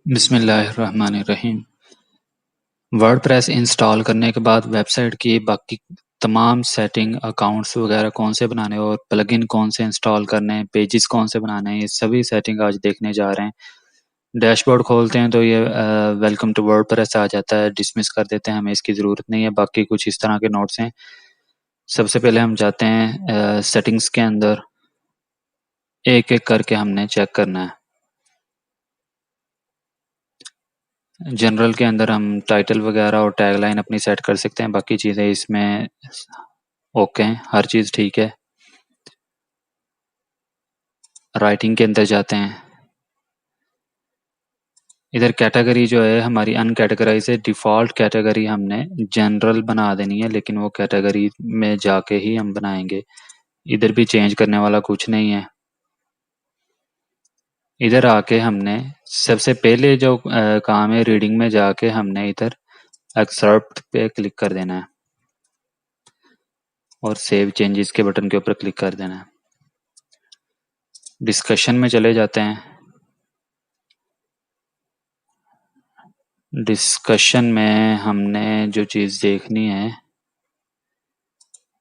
बिस्मिल्लाहिर्रहमानिर्रहीम। WordPress install करने के बाद वेबसाइट की बाकी तमाम सेटिंग, अकाउंट्स वगैरह कौन से बनाने और प्लगइन कौन से इंस्टॉल करने हैं, पेजेस कौन से बनाने हैं, ये सभी सेटिंग आज देखने जा रहे हैं। डैशबोर्ड खोलते हैं तो ये वेलकम टू वर्डप्रेस आ जाता है, डिसमिस कर देते हैं, हमें इसकी ज़रूरत नहीं है। बाकी कुछ इस तरह के नोट्स हैं। सबसे पहले हम जाते हैं सेटिंग्स के अंदर, एक एक करके हमने चेक करना है। जनरल के अंदर हम टाइटल वगैरह और टैगलाइन अपनी सेट कर सकते हैं, बाकी चीज़ें इसमें ओके हैं, हर चीज़ ठीक है। राइटिंग के अंदर जाते हैं, इधर कैटेगरी जो है हमारी अनकैटेगराइज है। डिफ़ॉल्ट कैटेगरी हमने जनरल बना देनी है, लेकिन वो कैटेगरी में जाके ही हम बनाएंगे, इधर भी चेंज करने वाला कुछ नहीं है। इधर आके हमने सबसे पहले जो काम है, रीडिंग में जाके हमने इधर एक्सर्प्ट पे क्लिक कर देना है और सेव चेंजेस के बटन के ऊपर क्लिक कर देना है। डिस्कशन में चले जाते हैं। डिस्कशन में हमने जो चीज़ देखनी है,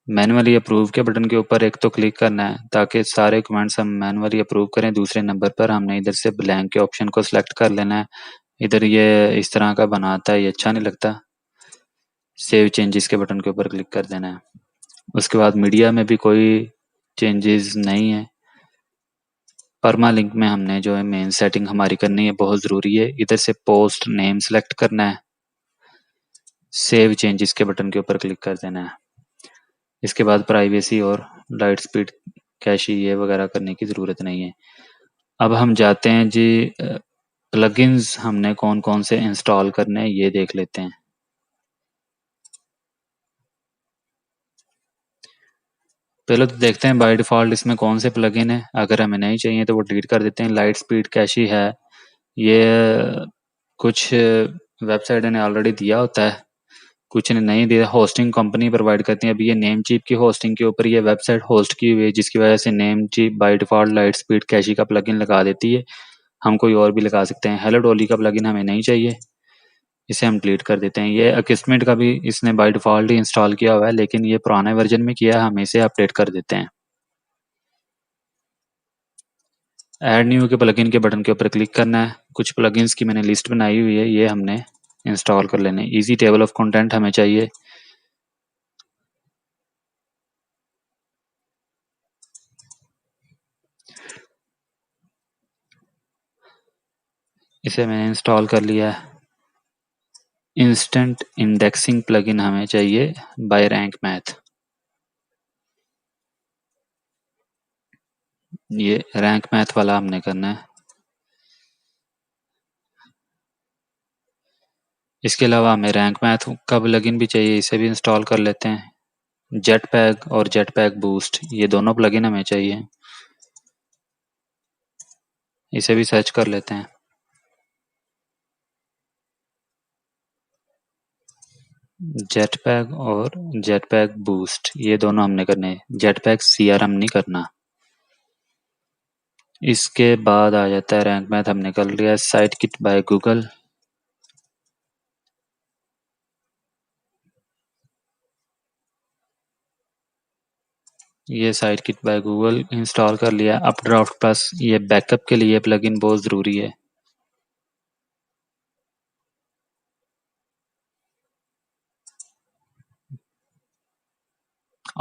मैनुअली अप्रूव के बटन के ऊपर एक तो क्लिक करना है ताकि सारे कमेंट्स हम मैनुअली अप्रूव करें। दूसरे नंबर पर हमने इधर से ब्लैंक के ऑप्शन को सिलेक्ट कर लेना है। इधर ये इस तरह का बनाता है, ये अच्छा नहीं लगता। सेव चेंजेस के बटन के ऊपर क्लिक कर देना है। उसके बाद मीडिया में भी कोई चेंजेस नहीं है। परमा लिंक में हमने जो है मेन सेटिंग हमारी करनी है, बहुत ज़रूरी है। इधर से पोस्ट नेम सेलेक्ट करना है, सेव चेंजेस के बटन के ऊपर क्लिक कर देना है। इसके बाद प्राइवेसी और लाइट स्पीड कैशी ये वगैरह करने की ज़रूरत नहीं है। अब हम जाते हैं जी, प्लगइन्स हमने कौन कौन से इंस्टॉल करने हैं ये देख लेते हैं। पहले तो देखते हैं बाय डिफ़ॉल्ट इसमें कौन से प्लगइन है। अगर हमें नहीं चाहिए तो वो डिलीट कर देते हैं। लाइट स्पीड कैशी है, ये कुछ वेबसाइट ने ऑलरेडी दिया होता है, कुछ ने नहीं दिया। होस्टिंग कंपनी प्रोवाइड करती है। अभी ये नेम चीप की होस्टिंग के ऊपर ये वेबसाइट होस्ट की हुई है, जिसकी वजह से Namecheap by default LiteSpeed cache का प्लगइन लगा देती है। हम कोई और भी लगा सकते हैं। हेलो डॉली का प्लगइन हमें नहीं चाहिए, इसे हम डिलीट कर देते हैं। ये अकिस्मेट का भी इसने बाय डिफ़ॉल्ट ही इंस्टॉल किया हुआ है, लेकिन ये पुराने वर्जन में किया है, हम इसे अपडेट कर देते हैं। ऐड न्यू के प्लगइन के बटन के ऊपर क्लिक करना है। कुछ प्लगइन्स की मैंने लिस्ट बनाई हुई है, ये हमने इंस्टॉल कर लेने। इजी टेबल ऑफ कंटेंट हमें चाहिए, इसे मैंने इंस्टॉल कर लिया है। इंस्टेंट इंडेक्सिंग प्लगइन हमें चाहिए बाय रैंक मैथ, ये रैंक मैथ वाला हमने करना है। इसके अलावा हमें रैंक मैथ का प्लगइन भी चाहिए, इसे भी इंस्टॉल कर लेते हैं। जेट पैक और जेट पैक बूस्ट, ये दोनों प्लगइन हमें चाहिए, इसे भी सर्च कर लेते हैं। जेट पैक और जेट पैक बूस्ट, ये दोनों हमने करने हैं। जेट पैक CRM नहीं करना। इसके बाद आ जाता है रैंक मैथ हमने कर लिया। साइट किट बाय गूगल, ये site kit by Google install कर लिया। अपड्राफ्ट प्लस, ये बैकअप के लिए प्लगइन बहुत ज़रूरी है।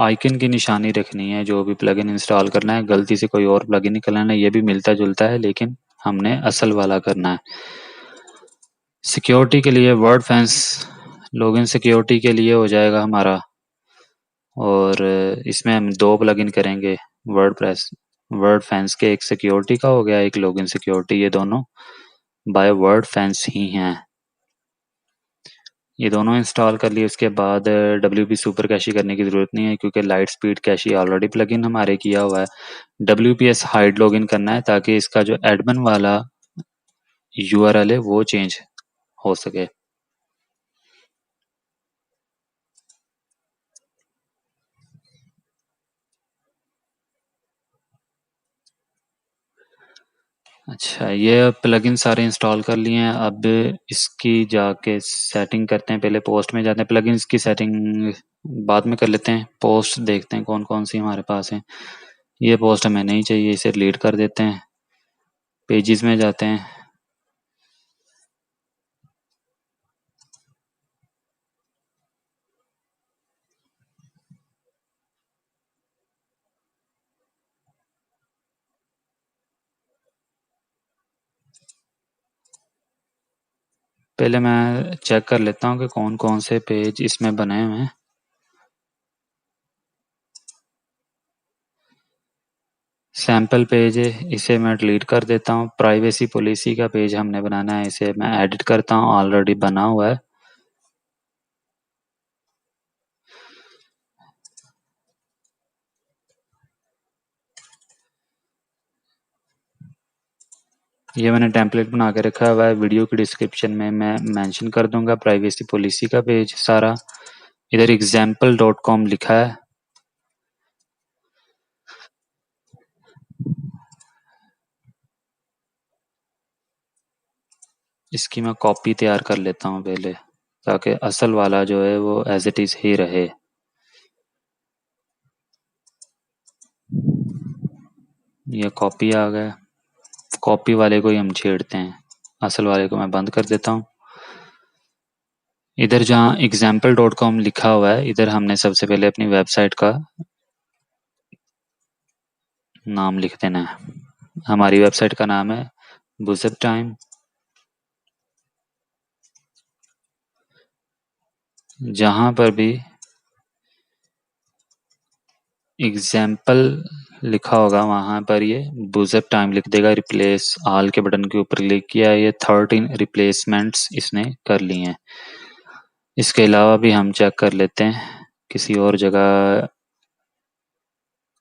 आइकन की निशानी रखनी है जो भी प्लगइन इंस्टॉल करना है, गलती से कोई और प्लगइन नहीं करना है। ये भी मिलता जुलता है, लेकिन हमने असल वाला करना है। सिक्योरिटी के लिए वर्ड फैंस लॉगिन सिक्योरिटी के लिए हो जाएगा हमारा, और इसमें हम दो प्लगइन करेंगे। वर्डप्रेस वर्ड फैंस के, एक सिक्योरिटी का हो गया, एक लॉगिन सिक्योरिटी, ये दोनों बाय वर्ड फैंस ही हैं। ये दोनों इंस्टॉल कर लिए। उसके बाद WP सुपर कैशी करने की ज़रूरत नहीं है, क्योंकि लाइट स्पीड कैशी ऑलरेडी प्लगइन हमारे किया हुआ है। WPS हाइड लॉगिन करना है ताकि इसका जो एडमिन वाला URL है वो चेंज हो सके। अच्छा, ये प्लगइन सारे इंस्टॉल कर लिए हैं। अब इसकी जाके सेटिंग करते हैं। पहले पोस्ट में जाते हैं, प्लगइन्स की सेटिंग बाद में कर लेते हैं। पोस्ट देखते हैं कौन कौन सी हमारे पास हैं। ये पोस्ट हमें नहीं चाहिए, इसे डिलीट कर देते हैं। पेजेस में जाते हैं। पहले मैं चेक कर लेता हूँ कि कौन कौन से पेज इसमें बने हुए हैं। सैम्पल पेज है, इसे मैं डिलीट कर देता हूँ। प्राइवेसी पॉलिसी का पेज हमने बनाना है, इसे मैं एडिट करता हूँ, ऑलरेडी बना हुआ है। ये मैंने टेम्पलेट बना के रखा हुआ है। वीडियो की डिस्क्रिप्शन में मैं मेंशन कर दूंगा प्राइवेसी पॉलिसी का पेज सारा। इधर example.com लिखा है। इसकी मैं कॉपी तैयार कर लेता हूँ पहले, ताकि असल वाला जो है वो एज इट इज़ ही रहे। ये कॉपी आ गया। कॉपी वाले को ही हम छेड़ते हैं, असल वाले को मैं बंद कर देता हूँ। इधर जहाँ example.com लिखा हुआ है, इधर हमने सबसे पहले अपनी वेबसाइट का नाम लिख देना है। हमारी वेबसाइट का नाम है बुज़अप टाइम। जहाँ पर भी एग्जाम्पल लिखा होगा वहाँ पर ये बुज़अप टाइम लिख देगा। रिप्लेस ऑल के बटन के ऊपर क्लिक किया, ये 13 रिप्लेसमेंट्स इसने कर ली हैं। इसके अलावा भी हम चेक कर लेते हैं किसी और जगह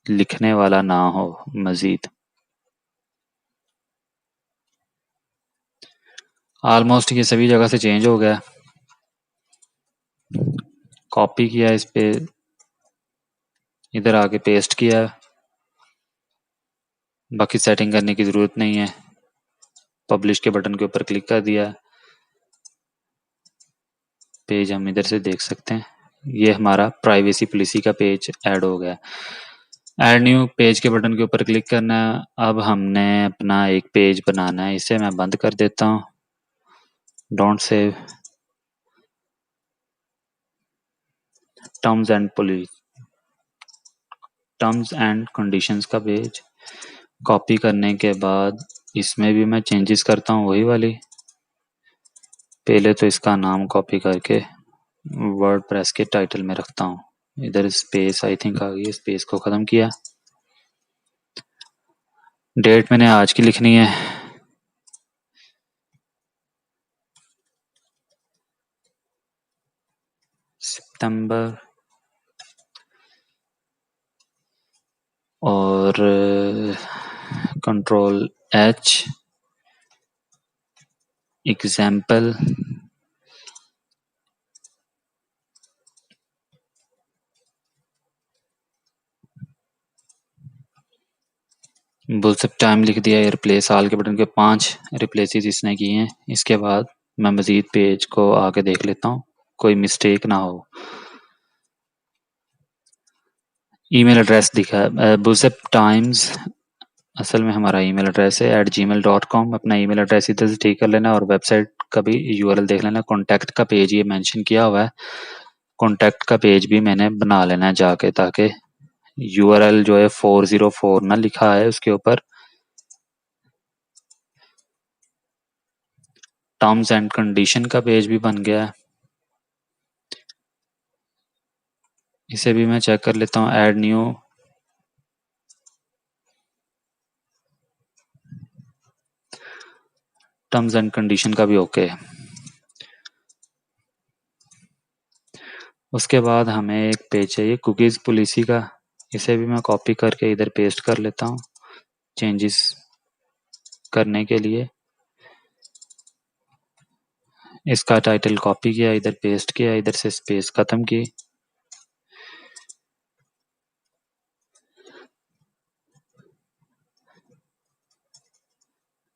लिखने वाला ना हो मज़ीद। ऑलमोस्ट ये सभी जगह से चेंज हो गया। कॉपी किया, इस पे इधर आके पेस्ट किया। बाकी सेटिंग करने की ज़रूरत नहीं है। पब्लिश के बटन के ऊपर क्लिक कर दिया, पेज हम इधर से देख सकते हैं। ये हमारा प्राइवेसी पॉलिसी का पेज ऐड हो गया। ऐड न्यू पेज के बटन के ऊपर क्लिक करना है। अब हमने अपना एक पेज बनाना है, इसे मैं बंद कर देता हूँ। Don't save. Terms and terms and conditions का पेज कॉपी करने के बाद इसमें भी मैं चेंजेस करता हूँ वही वाली। पहले तो इसका नाम कॉपी करके वर्डप्रेस के टाइटल में रखता हूँ। इधर स्पेस आई थिंक आ गई, स्पेस को ख़त्म किया। डेट मैंने आज की लिखनी है। सितंबर, और कंट्रोल एच, एग्जाम्पल, बुलसेप टाइम लिख दिया। ये रिप्लेस ऑल के बटन के 5 रिप्लेसेस इसने किए हैं। इसके बाद मैं मज़ीद पेज को आके देख लेता हूँ, कोई मिस्टेक ना हो। ईमेल एड्रेस दिखा है बुलसेप टाइम्स, असल में हमारा ईमेल एड्रेस है @gmail.com। अपना ईमेल एड्रेस इधर से ठीक कर लेना और वेबसाइट का भी यूआरएल देख लेना। कॉन्टैक्ट का पेज ये मेंशन किया हुआ है, कॉन्टैक्ट का पेज भी मैंने बना लेना है जाके, ताकि यूआरएल जो है 404 ना लिखा है उसके ऊपर। टर्म्स एंड कंडीशन का पेज भी बन गया है, इसे भी मैं चेक कर लेता हूँ। Add new, terms and condition का भी ओके है। उसके बाद हमें एक पेज चाहिए कुकीज़ पॉलिसी का, इसे भी मैं कॉपी करके इधर पेस्ट कर लेता हूँ चेंजेस करने के लिए। इसका टाइटल कॉपी किया, इधर पेस्ट किया, इधर से स्पेस ख़त्म की।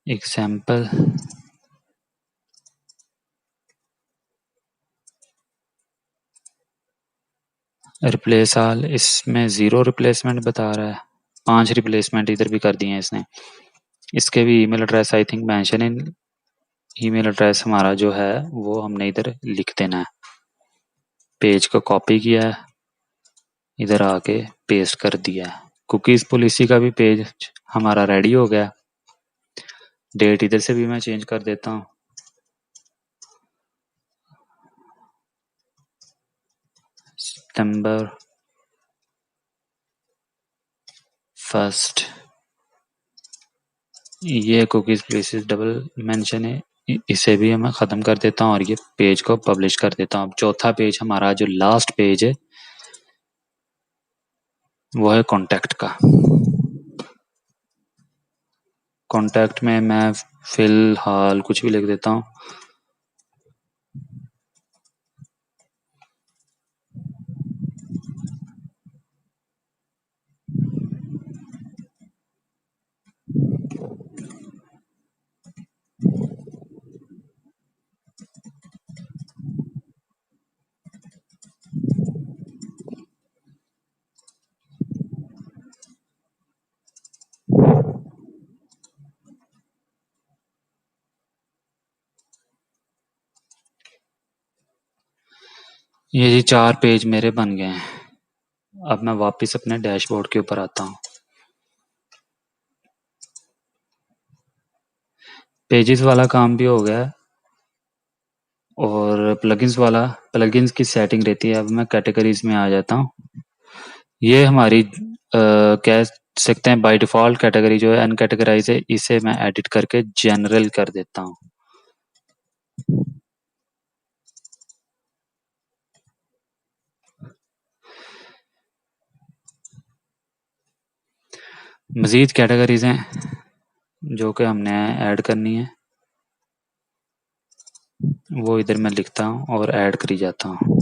एग्जाम्पल रिप्लेस ऑल, इसमें 0 रिप्लेसमेंट बता रहा है, 5 रिप्लेसमेंट इधर भी कर दिए हैं इसने। इसके भी email address I think mention in, email address हमारा जो है वो हमने इधर लिख देना है। पेज को कॉपी किया है, इधर आके पेस्ट कर दिया है। कुकीज़ पॉलिसी का भी पेज हमारा रेडी हो गया। डेट इधर से भी मैं चेंज कर देता हूँ, सितंबर 1। ये कुकीज़ पॉलिसी डबल मेंशन है, इसे भी मैं ख़त्म कर देता हूँ और ये पेज को पब्लिश कर देता हूँ। अब चौथा पेज हमारा जो लास्ट पेज है वो है कॉन्टैक्ट का। कॉन्टैक्ट में मैं फ़िलहाल कुछ भी लिख देता हूँ। ये जी 4 पेज मेरे बन गए हैं। अब मैं वापस अपने डैशबोर्ड के ऊपर आता हूँ। पेजेस वाला काम भी हो गया और प्लगइन्स की सेटिंग रहती है। अब मैं कैटेगरीज में आ जाता हूँ। ये हमारी कह सकते हैं बाय डिफ़ॉल्ट कैटेगरी जो है अनकैटेगराइज है, इसे मैं एडिट करके जनरल कर देता हूँ। मज़ीद कैटेगरीज हैं जो कि हमने ऐड करनी है, वो इधर मैं लिखता हूँ और ऐड करी जाता हूँ।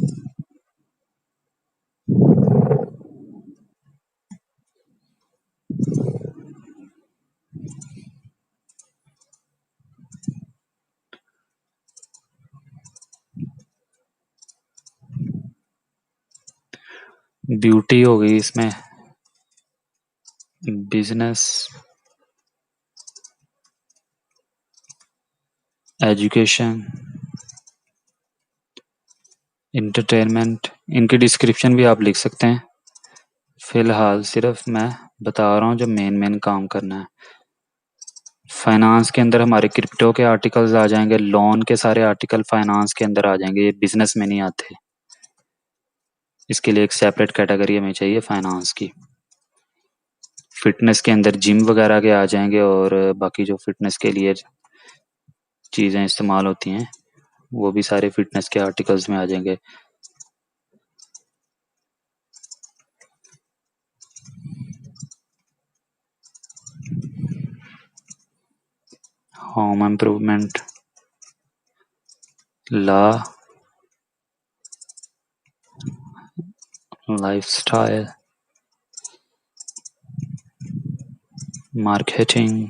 ब्यूटी हो गई इसमें, बिजनेस, एजुकेशन, इंटरटेनमेंट। इनकी डिस्क्रिप्शन भी आप लिख सकते हैं। फ़िलहाल सिर्फ मैं बता रहा हूँ जो मेन काम करना है। फाइनेंस के अंदर हमारे क्रिप्टो के आर्टिकल्स आ जाएंगे, लोन के सारे आर्टिकल फाइनेंस के अंदर आ जाएंगे, ये बिजनेस में नहीं आते। इसके लिए एक सेपरेट कैटेगरी हमें चाहिए फाइनेंस की। फिटनेस के अंदर जिम वगैरह के आ जाएंगे और बाकी जो फिटनेस के लिए चीज़ें इस्तेमाल होती हैं वो भी सारे फिटनेस के आर्टिकल्स में आ जाएंगे। Home improvement, law, lifestyle, marketing,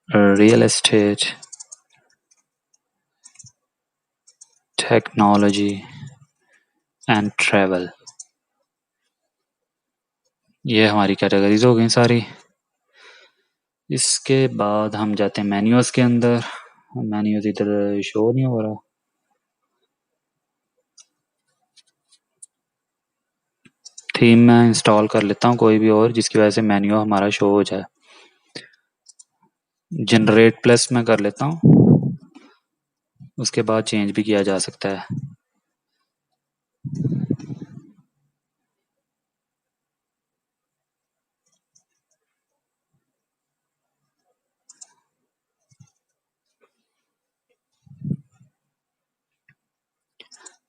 real estate, technology and travel. ये हमारी कैटेगरीज हो गई सारी। इसके बाद हम जाते हैं मेन्यूज़ के अंदर। मेन्यूज़ इधर शो नहीं हो रहा। थीम मैं इंस्टॉल कर लेता हूँ कोई भी और, जिसकी वजह से मेन्यू हमारा शो हो जाए। जनरेट प्लस में कर लेता हूँ, उसके बाद चेंज भी किया जा सकता है।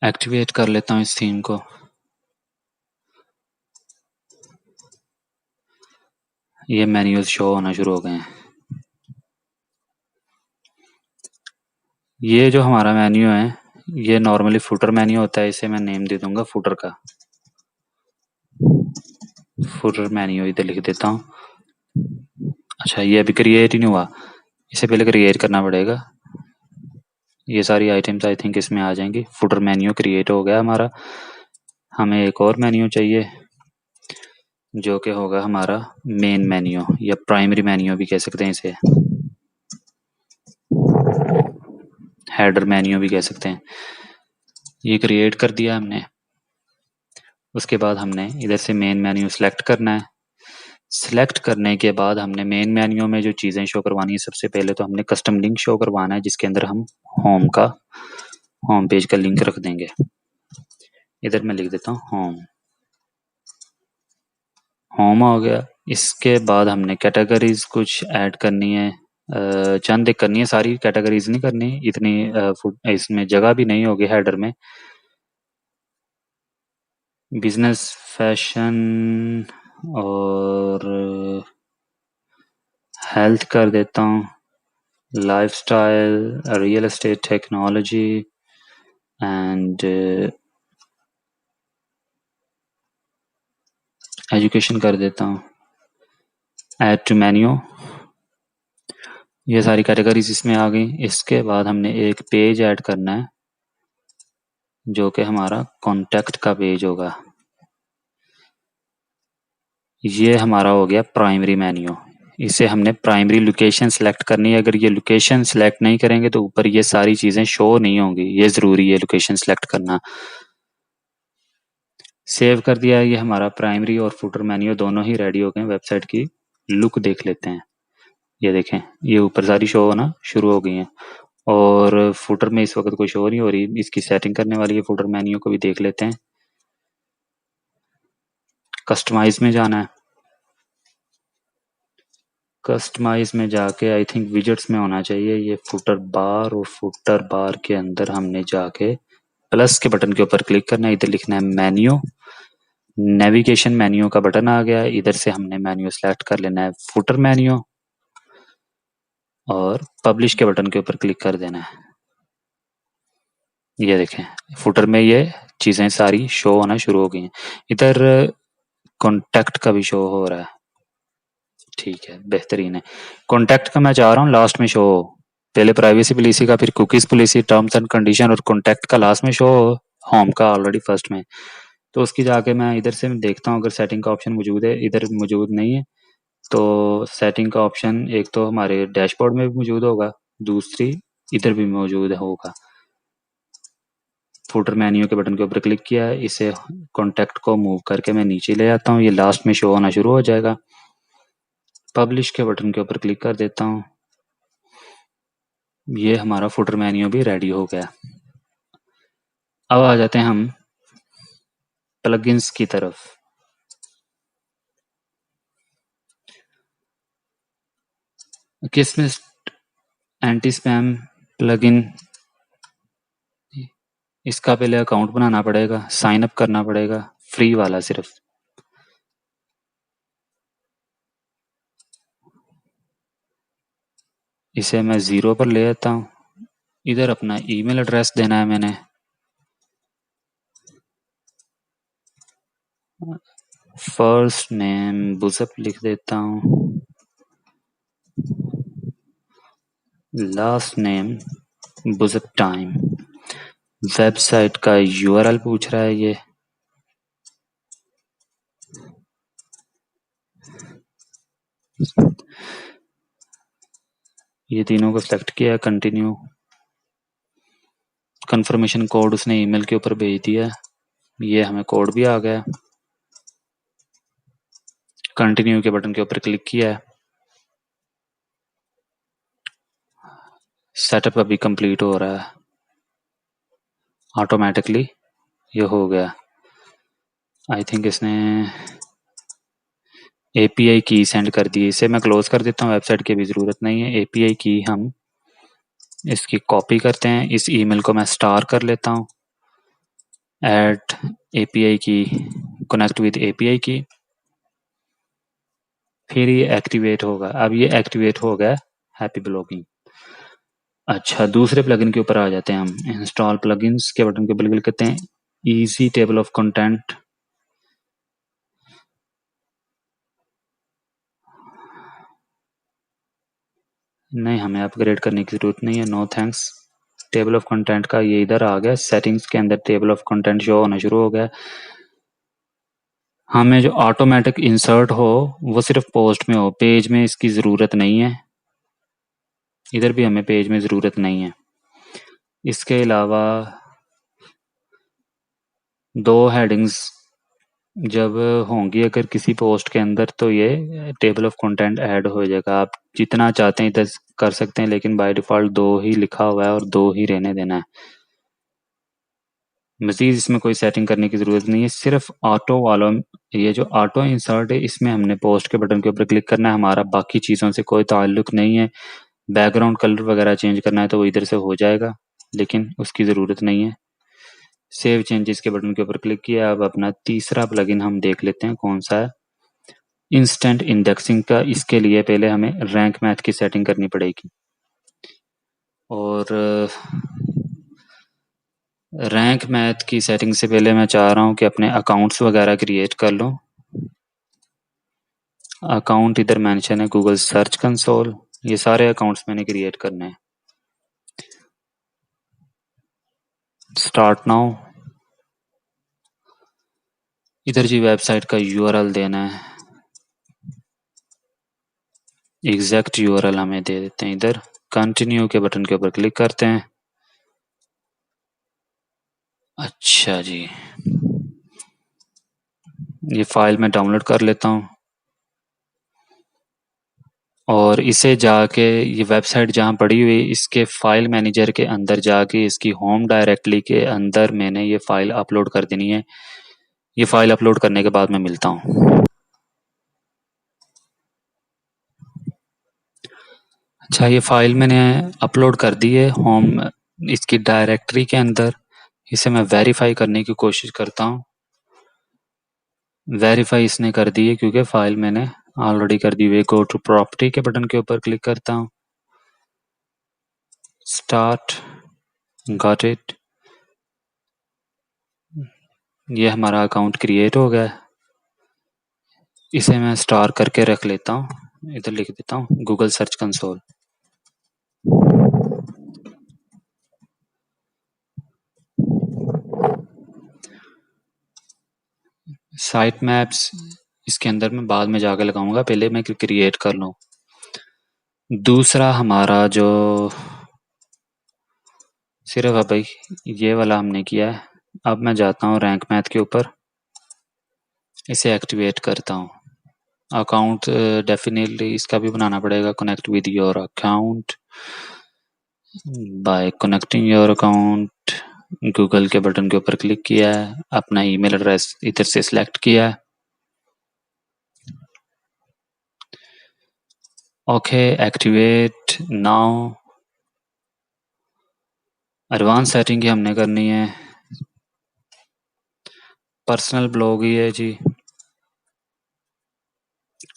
एक्टिवेट कर लेता हूँ इस थीम को। ये मेन्यूज शो होना शुरू हो गए हैं। ये जो हमारा मेन्यू है ये नॉर्मली फुटर मेन्यू होता है, इसे मैं नेम दे दूंगा फुटर का। फुटर मेन्यू इधर लिख देता हूँ। अच्छा, ये अभी क्रिएट ही नहीं हुआ, इसे पहले क्रिएट करना पड़ेगा। ये सारी आइटम्स आई थिंक इसमें आ जाएंगी। फुटर मेन्यू क्रिएट हो गया हमारा। हमें एक और मेन्यू चाहिए जो कि होगा हमारा मेन मेन्यू या प्राइमरी मेन्यू भी कह सकते हैं इसे, हेडर मेन्यू भी कह सकते हैं। ये क्रिएट कर दिया हमने। उसके बाद हमने इधर से मेन मेन्यू सेलेक्ट करना है। सेलेक्ट करने के बाद हमने मेन मेन्यू में जो चीज़ें शो करवानी है, सबसे पहले तो हमने कस्टम लिंक शो करवाना है जिसके अंदर हम होम पेज का लिंक रख देंगे। इधर मैं लिख देता हूँ होम हो गया। इसके बाद हमने कैटेगरीज कुछ ऐड करनी है, चंद एक करनी है, सारी कैटेगरीज नहीं करनी इतनी, इसमें जगह भी नहीं होगी हेडर में। बिजनेस, फैशन और हेल्थ कर देता हूँ, lifestyle, real estate, technology and education कर देता हूँ। ऐड टू मेन्यू, ये सारी कैटेगरीज इसमें आ गई। इसके बाद हमने एक पेज ऐड करना है जो कि हमारा कॉन्टैक्ट का पेज होगा। ये हमारा हो गया प्राइमरी मेन्यू। इसे हमने प्राइमरी लोकेशन सेलेक्ट करनी है। अगर ये लोकेशन सेलेक्ट नहीं करेंगे तो ऊपर ये सारी चीज़ें शो नहीं होंगी, ये ज़रूरी है लोकेशन सेलेक्ट करना। सेव कर दिया है। ये हमारा प्राइमरी और फुटर मेन्यू दोनों ही रेडी हो गए। वेबसाइट की लुक देख लेते हैं। ये देखें, ये ऊपर सारी शो होना शुरू हो गई हैं और फुटर में इस वक्त कोई शो नहीं हो रही। इसकी सेटिंग करने वाली है, फुटर मेन्यू को भी देख लेते हैं। कस्टमाइज में जाना है। कस्टमाइज में जाके आई थिंक विजेट्स में होना चाहिए ये फुटर बार, और फुटर बार के अंदर हमने जाके प्लस के बटन के ऊपर क्लिक करना है। इधर लिखना है मेन्यू, नेविगेशन मेन्यू का बटन आ गया। इधर से हमने मेन्यू सेलेक्ट कर लेना है फुटर मेन्यू और पब्लिश के बटन के ऊपर क्लिक कर देना है। ये देखें, फुटर में ये चीज़ें सारी शो होना शुरू हो गई हैं। इधर कॉन्टैक्ट का भी शो हो रहा है, ठीक है, बेहतरीन है। कॉन्टैक्ट का मैं चाह रहा हूँ लास्ट में शो हो। पहले प्राइवेसी पॉलिसी का, फिर cookies policy, terms and condition और कॉन्टैक्ट का लास्ट में शो हो, होम का ऑलरेडी फर्स्ट में। तो उसकी जाके मैं इधर से देखता हूँ अगर सेटिंग का ऑप्शन मौजूद है। इधर मौजूद नहीं है तो सेटिंग का ऑप्शन एक तो हमारे डैशबोर्ड में भी मौजूद होगा, दूसरी इधर भी मौजूद होगा। फुटर मेन्यू के बटन के ऊपर क्लिक किया है, इसे कॉन्टैक्ट को मूव करके मैं नीचे ले आता हूँ, ये लास्ट में शो होना शुरू हो जाएगा। पब्लिश के बटन के ऊपर क्लिक कर देता हूँ। ये हमारा फुटर मेन्यू भी रेडी हो गया। अब आ जाते हैं हम प्लगइन्स की तरफ। किसमें एंटी स्पैम प्लगइन, इसका पहले अकाउंट बनाना पड़ेगा, साइन अप करना पड़ेगा, फ्री वाला सिर्फ। इसे मैं 0 पर ले आता हूँ। इधर अपना ईमेल एड्रेस देना है मैंने, फर्स्ट नेम बुजअप लिख देता हूँ, लास्ट नेम बुजअप टाइम। वेबसाइट का यूआरएल पूछ रहा है ये तीनों को सिलेक्ट किया, कंटिन्यू। कंफर्मेशन कोड उसने ईमेल के ऊपर भेज दिया, ये हमें कोड भी आ गया। कंटिन्यू के बटन के ऊपर क्लिक किया है। सेटअप अभी कंप्लीट हो रहा है, ऑटोमेटिकली ये हो गया। आई थिंक इसने एपीआई की सेंड कर दी। इसे मैं क्लोज कर देता हूँ, वेबसाइट की भी ज़रूरत नहीं है। एपीआई की हम इसकी कॉपी करते हैं, इस ईमेल को मैं स्टार कर लेता हूँ, ऐड एपीआई की, कनेक्ट विद एपीआई की, फिर ये एक्टिवेट होगा। अब ये एक्टिवेट हो गया हैप्पी ब्लॉगिंग। अच्छा, दूसरे प्लगइन के ऊपर आ जाते हैं हम। इंस्टॉल प्लगइन्स के बटन के ऊपर क्लिक करते हैं, इजी टेबल ऑफ कंटेंट, नहीं, हमें अपग्रेड करने की ज़रूरत नहीं है, no thanks. Table of content का ये इधर आ गया, सेटिंग्स के अंदर टेबल ऑफ कंटेंट शो होना शुरू हो गया। हमें जो ऑटोमेटिक इंसर्ट हो वो सिर्फ पोस्ट में हो, पेज में इसकी ज़रूरत नहीं है। इधर भी हमें पेज में ज़रूरत नहीं है। इसके अलावा 2 हेडिंग्स जब होंगी अगर किसी पोस्ट के अंदर, तो ये टेबल ऑफ कंटेंट ऐड हो जाएगा। आप जितना चाहते हैं इधर कर सकते हैं, लेकिन बाय डिफ़ॉल्ट 2 ही लिखा हुआ है और 2 ही रहने देना है। मज़ीद इसमें कोई सेटिंग करने की ज़रूरत नहीं है। सिर्फ ऑटो वालों, ये जो ऑटो इंसर्ट है, इसमें हमने पोस्ट के बटन के ऊपर क्लिक करना है। हमारा बाकी चीज़ों से कोई ताल्लुक नहीं है। बैकग्राउंड कलर वगैरह चेंज करना है तो वो इधर से हो जाएगा, लेकिन उसकी ज़रूरत नहीं है। सेव चेंजेस के बटन के ऊपर क्लिक किया। अब अपना तीसरा प्लगइन हम देख लेते हैं कौन सा है। इंस्टेंट इंडेक्सिंग का। इसके लिए पहले हमें रैंक मैथ की सेटिंग करनी पड़ेगी, और रैंक मैथ की सेटिंग से पहले मैं चाह रहा हूँ कि अपने अकाउंट्स वगैरह क्रिएट कर लूँ। अकाउंट इधर मेंशन है गूगल सर्च कंसोल, ये सारे अकाउंट्स मैंने क्रिएट करने हैं। Start now. इधर जी वेबसाइट का यूआरएल देना है, एग्जैक्ट यूआरएल हमें दे देते हैं। इधर कंटिन्यू के बटन के ऊपर क्लिक करते हैं। अच्छा जी, ये फाइल मैं डाउनलोड कर लेता हूँ, और इसे जाके ये वेबसाइट जहाँ पड़ी हुई, इसके फाइल मैनेजर के अंदर जाके इसकी होम डायरेक्टली के अंदर मैंने ये फाइल अपलोड कर देनी है। ये फाइल अपलोड करने के बाद मैं मिलता हूँ। अच्छा, ये फाइल मैंने अपलोड कर दी है होम इसकी डायरेक्टरी के अंदर। इसे मैं वेरीफाई करने की कोशिश करता हूँ। वेरीफाई इसने कर दी है क्योंकि फाइल मैंने ऑलरेडी कर दी हुई है। गो टू प्रॉपर्टी के बटन के ऊपर क्लिक करता हूँ। Start, got it. ये हमारा अकाउंट क्रिएट हो गया है। इसे मैं स्टार करके रख लेता हूँ। इधर लिख देता हूँ Google search console. Site maps इसके अंदर मैं बाद में जाके लगाऊंगा, पहले मैं क्रिएट कर लूँ। दूसरा हमारा जो सिर्फ है भाई, ये वाला हमने किया है। अब मैं जाता हूँ रैंक मैथ के ऊपर, इसे एक्टिवेट करता हूँ। अकाउंट डेफिनेटली इसका भी बनाना पड़ेगा। Connect with your account by connecting your account. Google के बटन के ऊपर क्लिक किया है, अपना ईमेल एड्रेस इधर से सिलेक्ट किया है। Okay, activate now. Advance setting की हमने करनी है। पर्सनल ब्लॉग ही है जी।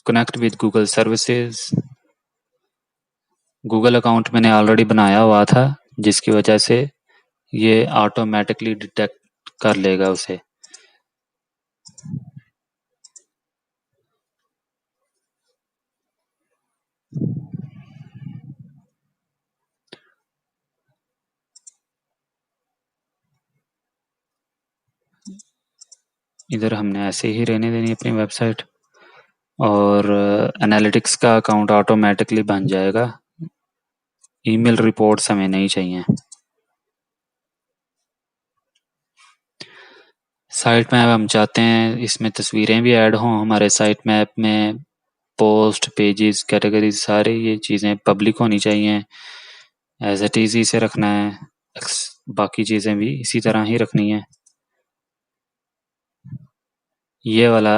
Connect with Google services. Google account मैंने ऑलरेडी बनाया हुआ था, जिसकी वजह से ये ऑटोमेटिकली डिटेक्ट कर लेगा उसे। इधर हमने ऐसे ही रहने देनी अपनी वेबसाइट, और एनालिटिक्स का अकाउंट ऑटोमेटिकली बन जाएगा। ईमेल रिपोर्ट्स हमें नहीं चाहिए। साइट मैप हम चाहते हैं इसमें तस्वीरें भी ऐड हों हमारे साइट मैप में। पोस्ट, पेजेस, कैटेगरीज, सारे ये चीज़ें पब्लिक होनी चाहिए। एज इट इज़ इसे रखना है। बाकी चीज़ें भी इसी तरह ही रखनी है। ये वाला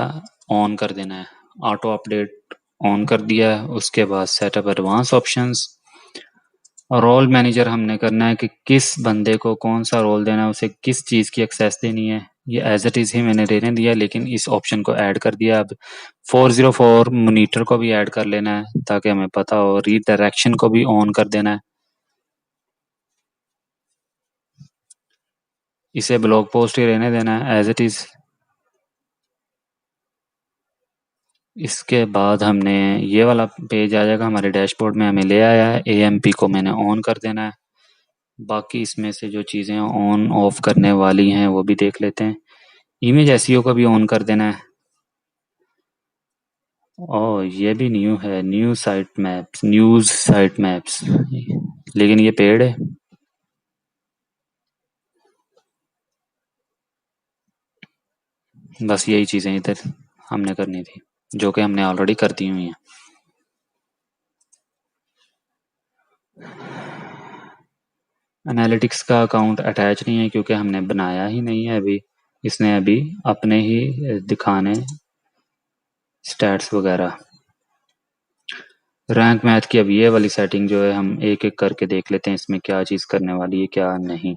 ऑन कर देना है, ऑटो अपडेट ऑन कर दिया है। उसके बाद setup advance options. Role manager हमने करना है कि किस बंदे को कौन सा रोल देना है, उसे किस चीज़ की एक्सेस देनी है। ये एज इट इज़ ही मैंने रहने दिया, लेकिन इस ऑप्शन को ऐड कर दिया। अब 404 मोनीटर को भी ऐड कर लेना है ताकि हमें पता हो। रीडायरेक्शन को भी ऑन कर देना है। इसे ब्लॉग पोस्ट ही रहने देना है एज इट इज़। इसके बाद हमने ये वाला पेज आ जाएगा हमारे डैशबोर्ड में, हमें ले आया है। एएमपी को मैंने ऑन कर देना है। बाकी इसमें से जो चीज़ें ऑन ऑफ करने वाली हैं वो भी देख लेते हैं। इमेज एसईओ को भी ऑन कर देना है। ओह, ये भी न्यू है, new site maps, news site maps, लेकिन ये पेड है। बस यही चीज़ें इधर हमने करनी थी, जो कि हमने ऑलरेडी कर दी हुई हैं। एनालिटिक्स का अकाउंट अटैच नहीं है क्योंकि हमने बनाया ही नहीं है अभी। इसने अभी अपने ही दिखाने स्टैट्स वगैरह। रैंक मैथ की अब ये वाली सेटिंग जो है हम एक एक करके देख लेते हैं, इसमें क्या चीज़ करने वाली है क्या नहीं।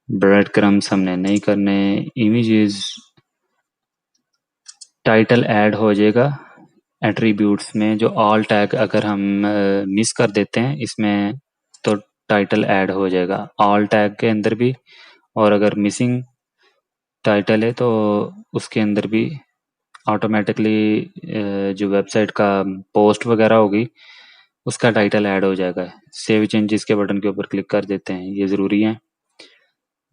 ब्रेड क्रम्स हमने नहीं करने। इमेजेस टाइटल ऐड हो जाएगा एट्रीब्यूट्स में, जो ऑल टैग अगर हम मिस कर देते हैं इसमें तो टाइटल ऐड हो जाएगा ऑल टैग के अंदर भी, और अगर मिसिंग टाइटल है तो उसके अंदर भी ऑटोमेटिकली जो वेबसाइट का पोस्ट वगैरह होगी उसका टाइटल ऐड हो जाएगा। सेव चेंजेस के बटन के ऊपर क्लिक कर देते हैं, ये ज़रूरी है।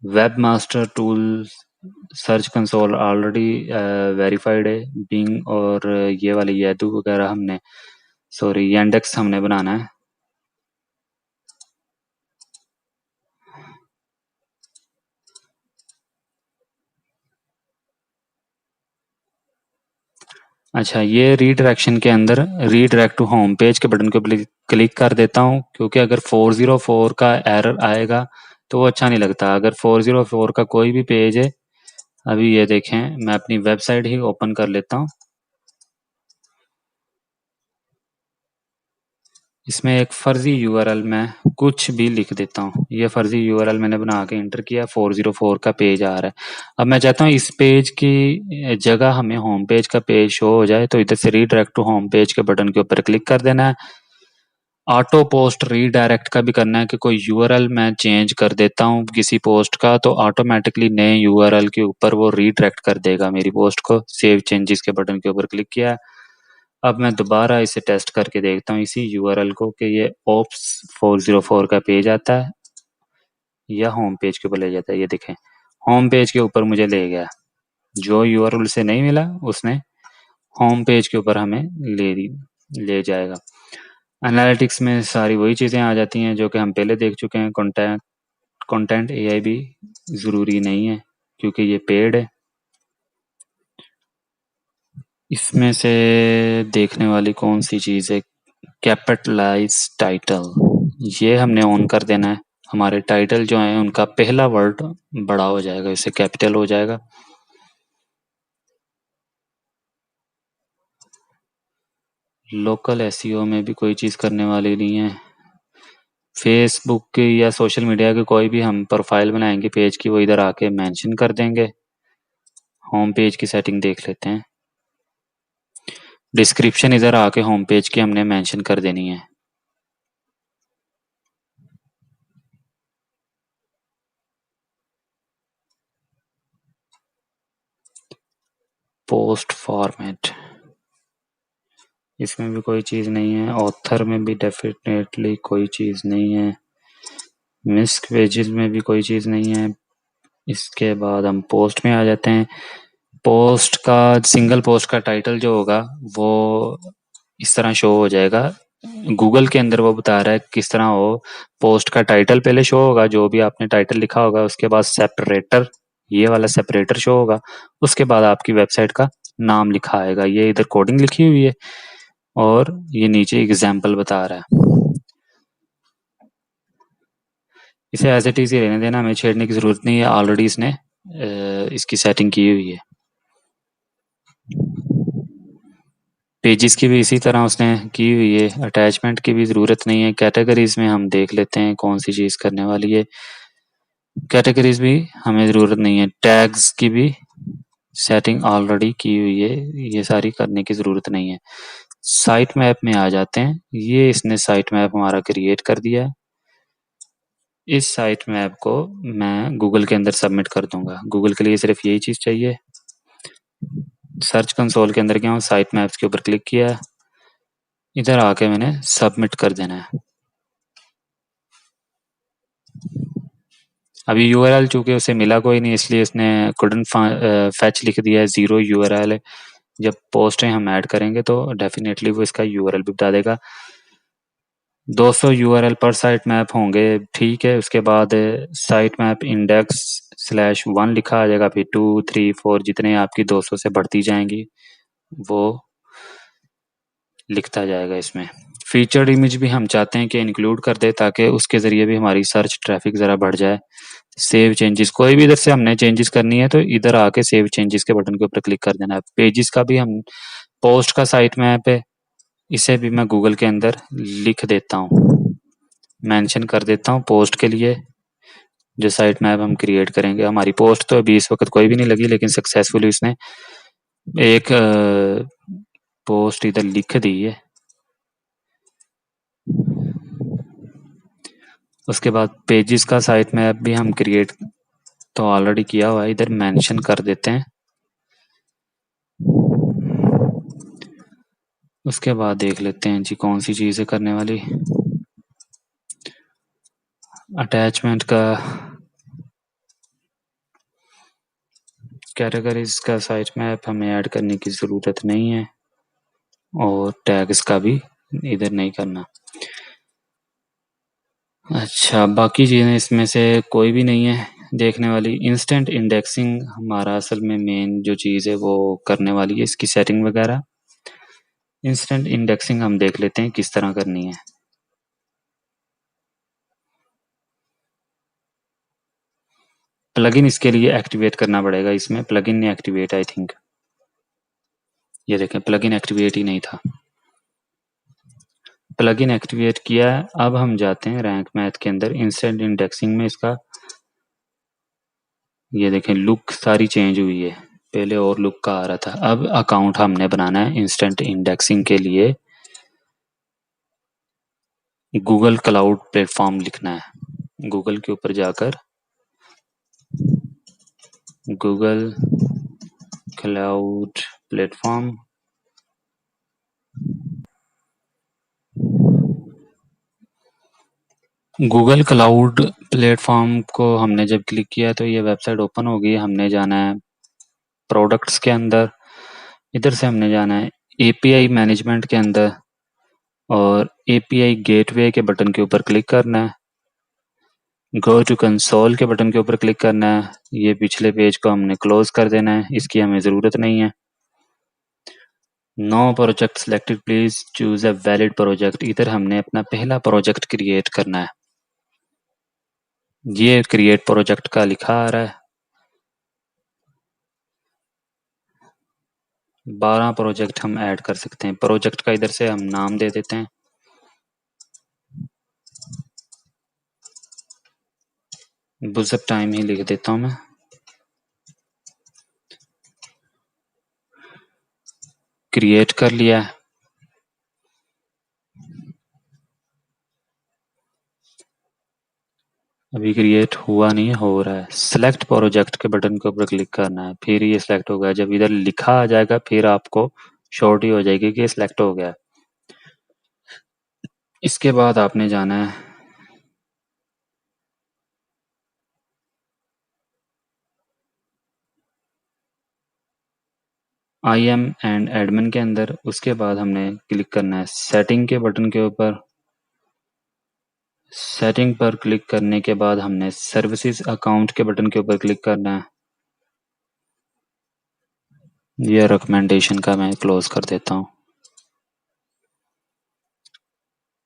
Web master tool search console already verified है। बिंग और ये वाले यादू वगैरह हमने, सॉरी यांडेक्स हमने बनाना है। अच्छा, ये रीडायरेक्शन के अंदर रीडायरेक्ट टू होम पेज के बटन को क्लिक कर देता हूँ, क्योंकि अगर 404 का एरर आएगा तो वो अच्छा नहीं लगता। अगर 404 का कोई भी पेज है, अभी ये देखें मैं अपनी वेबसाइट ही ओपन कर लेता हूँ। इसमें एक फर्जी यूआरएल मैं कुछ भी लिख देता हूँ। ये फर्जी यूआरएल मैंने बना के इंटर किया, 404 का पेज आ रहा है। अब मैं चाहता हूँ इस पेज की जगह हमें होम पेज का पेज शो हो जाए, तो इधर से रीडायरेक्ट टू होम पेज के बटन के ऊपर क्लिक कर देना है। ऑटो पोस्ट रीडायरेक्ट का भी करना है कि कोई यूआरएल मैं चेंज कर देता हूँ किसी पोस्ट का, तो ऑटोमेटिकली नए यूआरएल के ऊपर वो रीडायरेक्ट कर देगा मेरी पोस्ट को। सेव चेंजेस के बटन के ऊपर क्लिक किया। अब मैं दोबारा इसे टेस्ट करके देखता हूँ इसी यूआरएल को कि ये ओप्स 404 का पेज आता है या होम पेज के ऊपर ले जाता है। ये देखें होम पेज के ऊपर मुझे ले गया, जो यूआरएल से नहीं मिला उसने होम पेज के ऊपर हमें ले जाएगा। एनालिटिक्स में सारी वही चीज़ें आ जाती हैं जो कि हम पहले देख चुके हैं। कंटेंट एआई भी ज़रूरी नहीं है क्योंकि ये पेड है। इसमें से देखने वाली कौन सी चीज़ है, कैपिटलाइज टाइटल, ये हमने ऑन कर देना है। हमारे टाइटल जो हैं उनका पहला वर्ड बड़ा हो जाएगा, इससे कैपिटल हो जाएगा। लोकल एसईओ में भी कोई चीज़ करने वाली नहीं है। फेसबुक की या सोशल मीडिया की कोई भी हम प्रोफाइल बनाएंगे पेज की, वो इधर आके मेंशन कर देंगे। होम पेज की सेटिंग देख लेते हैं। डिस्क्रिप्शन इधर आके होम पेज की हमने मेंशन कर देनी है। पोस्ट फॉर्मेट, इसमें भी कोई चीज़ नहीं है। ऑथर में भी डेफिनेटली कोई चीज़ नहीं है। मिस्क पेजेस में भी कोई चीज़ नहीं है। इसके बाद हम पोस्ट में आ जाते हैं। पोस्ट का सिंगल पोस्ट का टाइटल जो होगा वो इस तरह शो हो जाएगा। गूगल के अंदर वो बता रहा है किस तरह हो। पोस्ट का टाइटल पहले शो होगा, जो भी आपने टाइटल लिखा होगा, उसके बाद सेपरेटर, ये वाला सेपरेटर शो होगा, उसके बाद आपकी वेबसाइट का नाम लिखा आएगा। ये इधर कोडिंग लिखी हुई है और ये नीचे एग्जाम्पल बता रहा है। इसे एज इट इज ही रहने देना, हमें छेड़ने की जरूरत नहीं है, ऑलरेडी इसने इसकी सेटिंग की हुई है। पेजेस की भी इसी तरह उसने की हुई है, अटैचमेंट की भी ज़रूरत नहीं है। कैटेगरीज में हम देख लेते हैं कौन सी चीज़ करने वाली है। कैटेगरीज भी हमें ज़रूरत नहीं है। टैग्स की भी सेटिंग ऑलरेडी की हुई है, ये सारी करने की ज़रूरत नहीं है। साइट मैप में आ जाते हैं। ये इसने साइट मैप हमारा क्रिएट कर दिया है। इस साइट मैप को मैं गूगल के अंदर सबमिट कर दूंगा। गूगल के लिए सिर्फ यही चीज़ चाहिए। सर्च कंसोल के अंदर गया हूँ, साइट मैप्स के ऊपर क्लिक किया, इधर आके मैंने सबमिट कर देना है। अभी यूआरएल चूंकि उसे मिला कोई नहीं, इसलिए इसने कुडंट फैच लिख दिया है, 0 यूआरएल है। जब पोस्टें हम ऐड करेंगे तो डेफिनेटली वो इसका यूआरएल भी बता देगा। 200 यूआरएल पर साइट मैप होंगे, ठीक है। उसके बाद साइट मैप इंडेक्स/1 लिखा आ जाएगा, फिर 2 3 4 जितने आपकी 200 से बढ़ती जाएंगी वो लिखता जाएगा इसमें। फीचर्ड इमेज भी हम चाहते हैं कि इंक्लूड कर दे, ताकि उसके ज़रिए भी हमारी सर्च ट्रैफिक ज़रा बढ़ जाए। सेव चेंजेस, कोई भी इधर से हमने चेंजेस करनी है तो इधर आके सेव चेंजेस के बटन के ऊपर क्लिक कर देना है। पेजेस का भी हम, पोस्ट का साइट मैप है, इसे भी मैं गूगल के अंदर लिख देता हूँ, मेंशन कर देता हूँ पोस्ट के लिए। जो साइट मैप हम क्रिएट करेंगे, हमारी पोस्ट तो अभी इस वक्त कोई भी नहीं लगी, लेकिन सक्सेसफुली उसने एक पोस्ट इधर लिख दी है। उसके बाद पेजेस का साइट मैप भी हम क्रिएट तो ऑलरेडी किया हुआ है, इधर मेंशन कर देते हैं। उसके बाद देख लेते हैं जी कौन सी चीज़ है करने वाली। अटैचमेंट का, कैटेगरीज का साइट मैप हमें ऐड करने की ज़रूरत नहीं है, और टैग्स का भी इधर नहीं करना। अच्छा, बाकी चीज़ें इसमें से कोई भी नहीं है देखने वाली। इंस्टेंट इंडेक्सिंग हमारा असल में मेन जो चीज़ है वो करने वाली है, इसकी सेटिंग वगैरह। इंस्टेंट इंडेक्सिंग हम देख लेते हैं किस तरह करनी है। प्लगइन इसके लिए एक्टिवेट करना पड़ेगा, इसमें प्लगइन नहीं एक्टिवेट, आई थिंक। ये देखें, प्लगइन एक्टिवेट ही नहीं था। प्लगइन एक्टिवेट किया है। अब हम जाते हैं रैंक मैथ के अंदर, इंस्टेंट इंडेक्सिंग में इसका ये देखें लुक सारी चेंज हुई है, पहले और लुक का आ रहा था। अब अकाउंट हमने बनाना है इंस्टेंट इंडेक्सिंग के लिए, गूगल क्लाउड प्लेटफॉर्म लिखना है। गूगल के ऊपर जाकर Google cloud platform, Google cloud platform को हमने जब क्लिक किया तो ये वेबसाइट ओपन हो गई। हमने जाना है प्रोडक्ट्स के अंदर, इधर से हमने जाना है एपीआई मैनेजमेंट के अंदर, और एपीआई गेटवे के बटन के ऊपर क्लिक करना है। गो टू कंसोल के बटन के ऊपर क्लिक करना है। ये पिछले पेज को हमने क्लोज कर देना है, इसकी हमें ज़रूरत नहीं है। No project selected, please choose a valid project. इधर हमने अपना पहला प्रोजेक्ट क्रिएट करना है। ये क्रिएट प्रोजेक्ट का लिखा आ रहा है। 12 प्रोजेक्ट हम ऐड कर सकते हैं। प्रोजेक्ट का इधर से हम नाम दे देते हैं, बुज़अप टाइम ही लिख देता हूँ मैं। क्रिएट कर लिया है। अभी क्रिएट हुआ नहीं है, हो रहा है। सिलेक्ट प्रोजेक्ट के बटन के ऊपर क्लिक करना है, फिर ये सिलेक्ट होगा। जब इधर लिखा आ जाएगा फिर आपको शॉर्टी हो जाएगी कि सिलेक्ट हो गया। इसके बाद आपने जाना है IM एंड एडमिन के अंदर। उसके बाद हमने क्लिक करना है सेटिंग के बटन के ऊपर। सेटिंग पर क्लिक करने के बाद हमने सर्विसेज अकाउंट के बटन के ऊपर क्लिक करना है। ये रिकमेंडेशन का मैं क्लोज कर देता हूँ।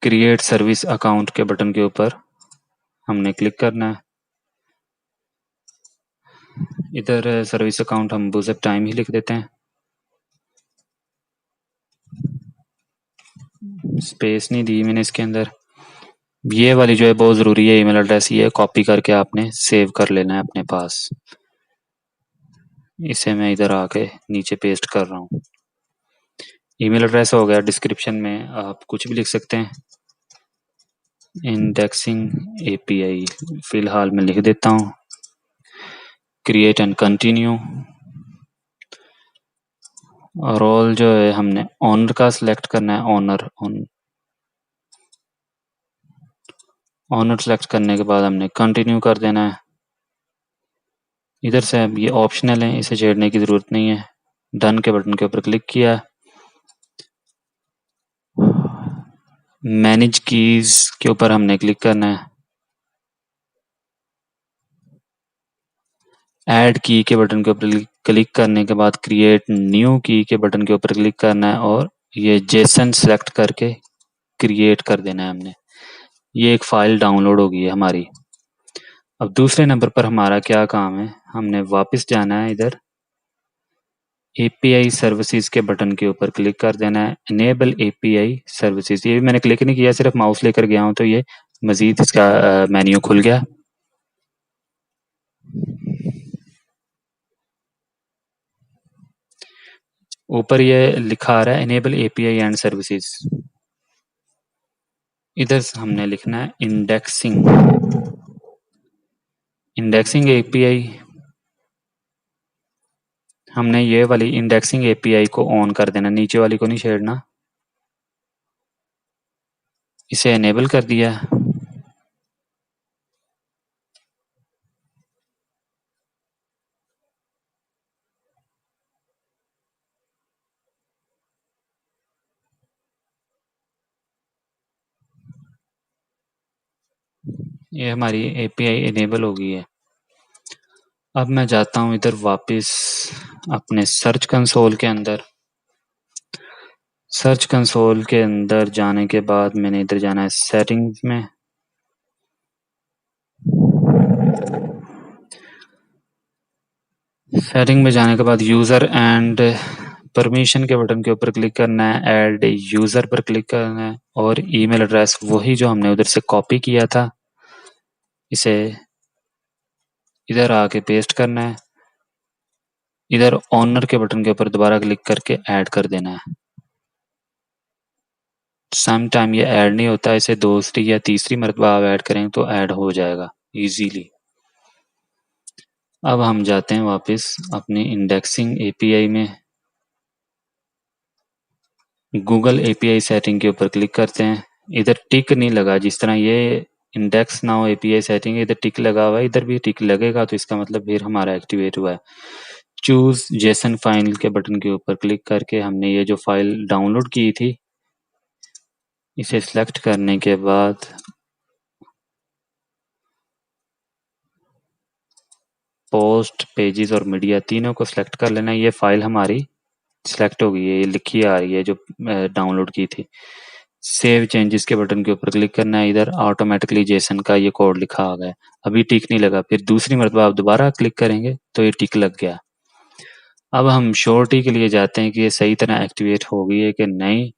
क्रिएट सर्विस अकाउंट के बटन के ऊपर हमने क्लिक करना है। इधर सर्विस अकाउंट हम बुज़अप टाइम ही लिख देते हैं, स्पेस नहीं दी मैंने इसके अंदर। ये वाली जो है बहुत ज़रूरी है, ईमेल एड्रेस, ये कॉपी करके आपने सेव कर लेना है अपने पास। इसे मैं इधर आके नीचे पेस्ट कर रहा हूँ। ईमेल एड्रेस हो गया। डिस्क्रिप्शन में आप कुछ भी लिख सकते हैं। इंडेक्सिंग API फ़िलहाल मैं लिख देता हूँ। Create and continue. रोल जो है हमने ऑनर का सिलेक्ट करना है। ऑनर सेलेक्ट करने के बाद हमने कंटिन्यू कर देना है। इधर से अब ये ऑप्शनल है, इसे छेड़ने की ज़रूरत नहीं है। डन के बटन के ऊपर क्लिक किया। मैनेज कीज़ के ऊपर हमने क्लिक करना है। ऐड की के बटन के ऊपर क्लिक करने के बाद क्रिएट न्यू की के बटन के ऊपर क्लिक करना है और ये जेसन सेलेक्ट करके क्रिएट कर देना है हमने। ये एक फ़ाइल डाउनलोड होगी है हमारी। अब दूसरे नंबर पर हमारा क्या काम है, हमने वापस जाना है इधर एपीआई सर्विसेज के बटन के ऊपर क्लिक कर देना है। इनेबल एपीआई सर्विसेज, ये भी मैंने क्लिक नहीं किया, सिर्फ माउस लेकर गया हूँ तो ये मजीद इसका मेन्यू खुल गया। ऊपर ये लिखा आ रहा है इनेबल एपीआई एंड सर्विसेज। इधर से हमने लिखना है इंडेक्सिंग एपीआई। हमने ये वाली इंडेक्सिंग एपीआई को ऑन कर देना, नीचे वाली को नहीं छेड़ना। इसे इनेबल कर दिया। ये हमारी एपीआई इनेबल हो गई है। अब मैं जाता हूँ इधर वापस अपने सर्च कंसोल के अंदर। सर्च कंसोल के अंदर जाने के बाद मैंने इधर जाना है सेटिंग्स में। सेटिंग में जाने के बाद यूज़र एंड परमिशन के बटन के ऊपर क्लिक करना है। ऐड यूज़र पर क्लिक करना है और ईमेल एड्रेस वही जो हमने उधर से कॉपी किया था, इसे इधर आके पेस्ट करना है। इधर ऑनर के बटन के ऊपर दोबारा क्लिक करके ऐड कर देना है। सम टाइम ये ऐड नहीं होता, इसे दूसरी या तीसरी मरतबा आप ऐड करेंगे तो ऐड हो जाएगा इजीली। अब हम जाते हैं वापस अपनी इंडेक्सिंग एपीआई में। गूगल एपीआई सेटिंग के ऊपर क्लिक करते हैं। इधर टिक नहीं लगा, जिस तरह ये इंडेक्स नाउ एपीआई सेटिंग है, इधर टिक लगा हुआ है, इधर भी टिक लगेगा तो इसका मतलब फिर हमारा एक्टिवेट हुआ है। चूज जेसन फाइल के बटन के ऊपर क्लिक करके हमने ये जो फाइल डाउनलोड की थी इसे सिलेक्ट करने के बाद पोस्ट, पेजेस और मीडिया तीनों को सिलेक्ट कर लेना। ये फाइल हमारी सिलेक्ट हो गई है, ये लिखी आ रही है जो डाउनलोड की थी। सेव चेंजेस के बटन के ऊपर क्लिक करना है। इधर ऑटोमेटिकली जेसन का ये कोड लिखा आ गया। अभी टिक नहीं लगा, फिर दूसरी मरतबा आप दोबारा क्लिक करेंगे तो ये टिक लग गया। अब हम श्योरिटी के लिए जाते हैं कि ये सही तरह एक्टिवेट हो गई है कि नहीं।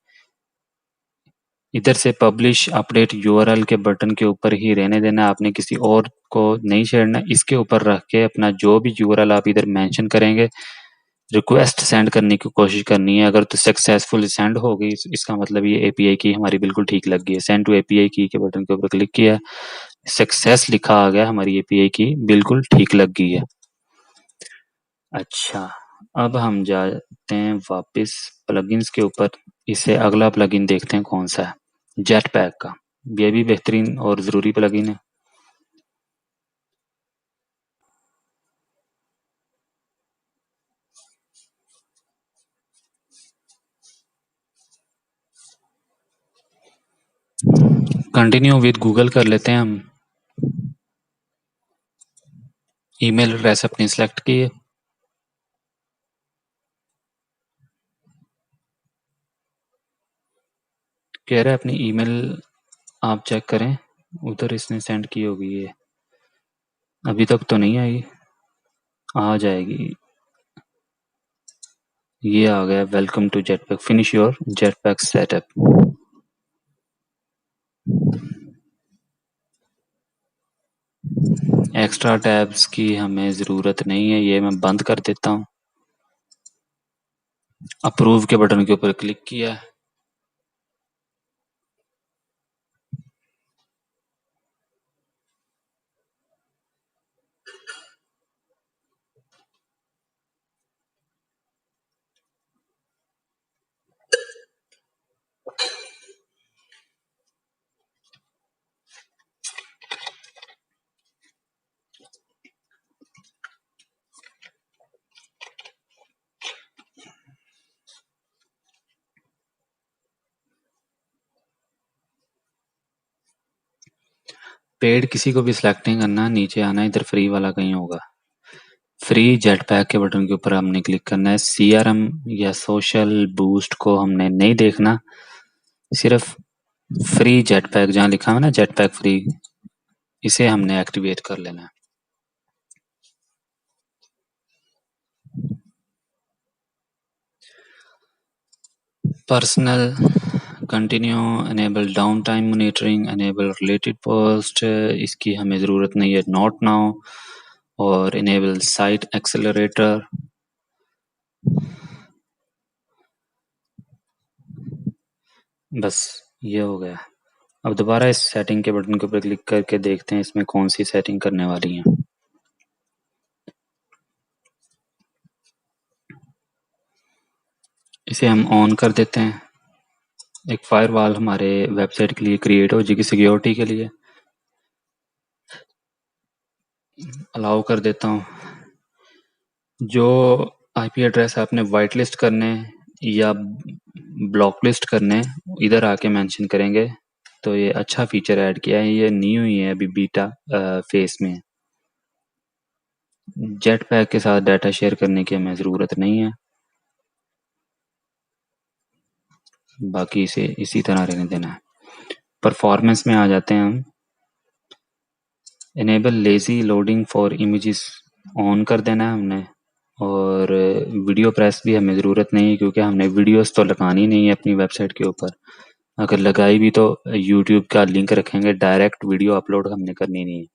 इधर से पब्लिश अपडेट यूआरएल के बटन के ऊपर ही रहने देना, आपने किसी और को नहीं छेड़ना। इसके ऊपर रख के अपना जो भी यूआरएल आप इधर मेंशन करेंगे, रिक्वेस्ट सेंड करने की कोशिश करनी है। अगर तो सक्सेसफुल सेंड हो गई इसका मतलब ये एपीआई की हमारी बिल्कुल ठीक लग गई है। सेंड टू एपीआई की के बटन के ऊपर क्लिक किया, सक्सेस लिखा आ गया, हमारी एपीआई की बिल्कुल ठीक लग गई है। अच्छा, अब हम जाते हैं वापस प्लगइन्स के ऊपर। इससे अगला प्लगइन देखते हैं कौन सा है, जेट पैक का। ये भी बेहतरीन और ज़रूरी प्लगइन है। कंटिन्यू विद गूगल कर लेते हैं हम। ईमेल एड्रेस अपनी सेलेक्ट की है। कह रहा है अपनी ईमेल आप चेक करें, उधर इसने सेंड की होगी ये। अभी तक तो नहीं आई, आ जाएगी। ये आ गया, welcome to Jetpack, finish your Jetpack setup. Extra tabs की हमें ज़रूरत नहीं है, ये मैं बंद कर देता हूँ। अप्रूव के बटन के ऊपर क्लिक किया। पेड किसी को भी सिलेक्ट नहीं करना, नीचे आना, इधर फ्री वाला कहीं होगा। फ्री जेट पैक के बटन के ऊपर हमने क्लिक करना है। सीआरएम या सोशल बूस्ट को हमने नहीं देखना, सिर्फ फ्री जेट पैक जहाँ लिखा हुआ ना जेट पैक फ्री, इसे हमने एक्टिवेट कर लेना है। Personal continue, enable down time monitoring, enable related post, इसकी हमें ज़रूरत नहीं है, नॉट नाउ, और इनेबल साइट एक्सेलरेटर। बस ये हो गया। अब दोबारा इस सेटिंग के बटन के ऊपर क्लिक करके देखते हैं इसमें कौन सी सेटिंग करने वाली है। इसे हम ऑन कर देते हैं। एक फायरवॉल हमारे वेबसाइट के लिए क्रिएट हो जाएगी सिक्योरिटी के लिए। अलाउ कर देता हूँ। जो आईपी एड्रेस आपने वाइट लिस्ट करने या ब्लॉक लिस्ट करने इधर आके मेंशन करेंगे। तो ये अच्छा फीचर ऐड किया है, ये न्यू ही है, अभी बीटा फेस में। जेट पैक के साथ डाटा शेयर करने की हमें ज़रूरत नहीं है, बाकी इसे इसी तरह रहने देना है। परफॉर्मेंस में आ जाते हैं हम। Enable lazy loading for images on कर देना है हमने, और वीडियो प्रेस भी हमें ज़रूरत नहीं है क्योंकि हमने वीडियोस तो लगानी नहीं है अपनी वेबसाइट के ऊपर। अगर लगाई भी तो यूट्यूब का लिंक रखेंगे, डायरेक्ट वीडियो अपलोड हमने करनी नहीं है।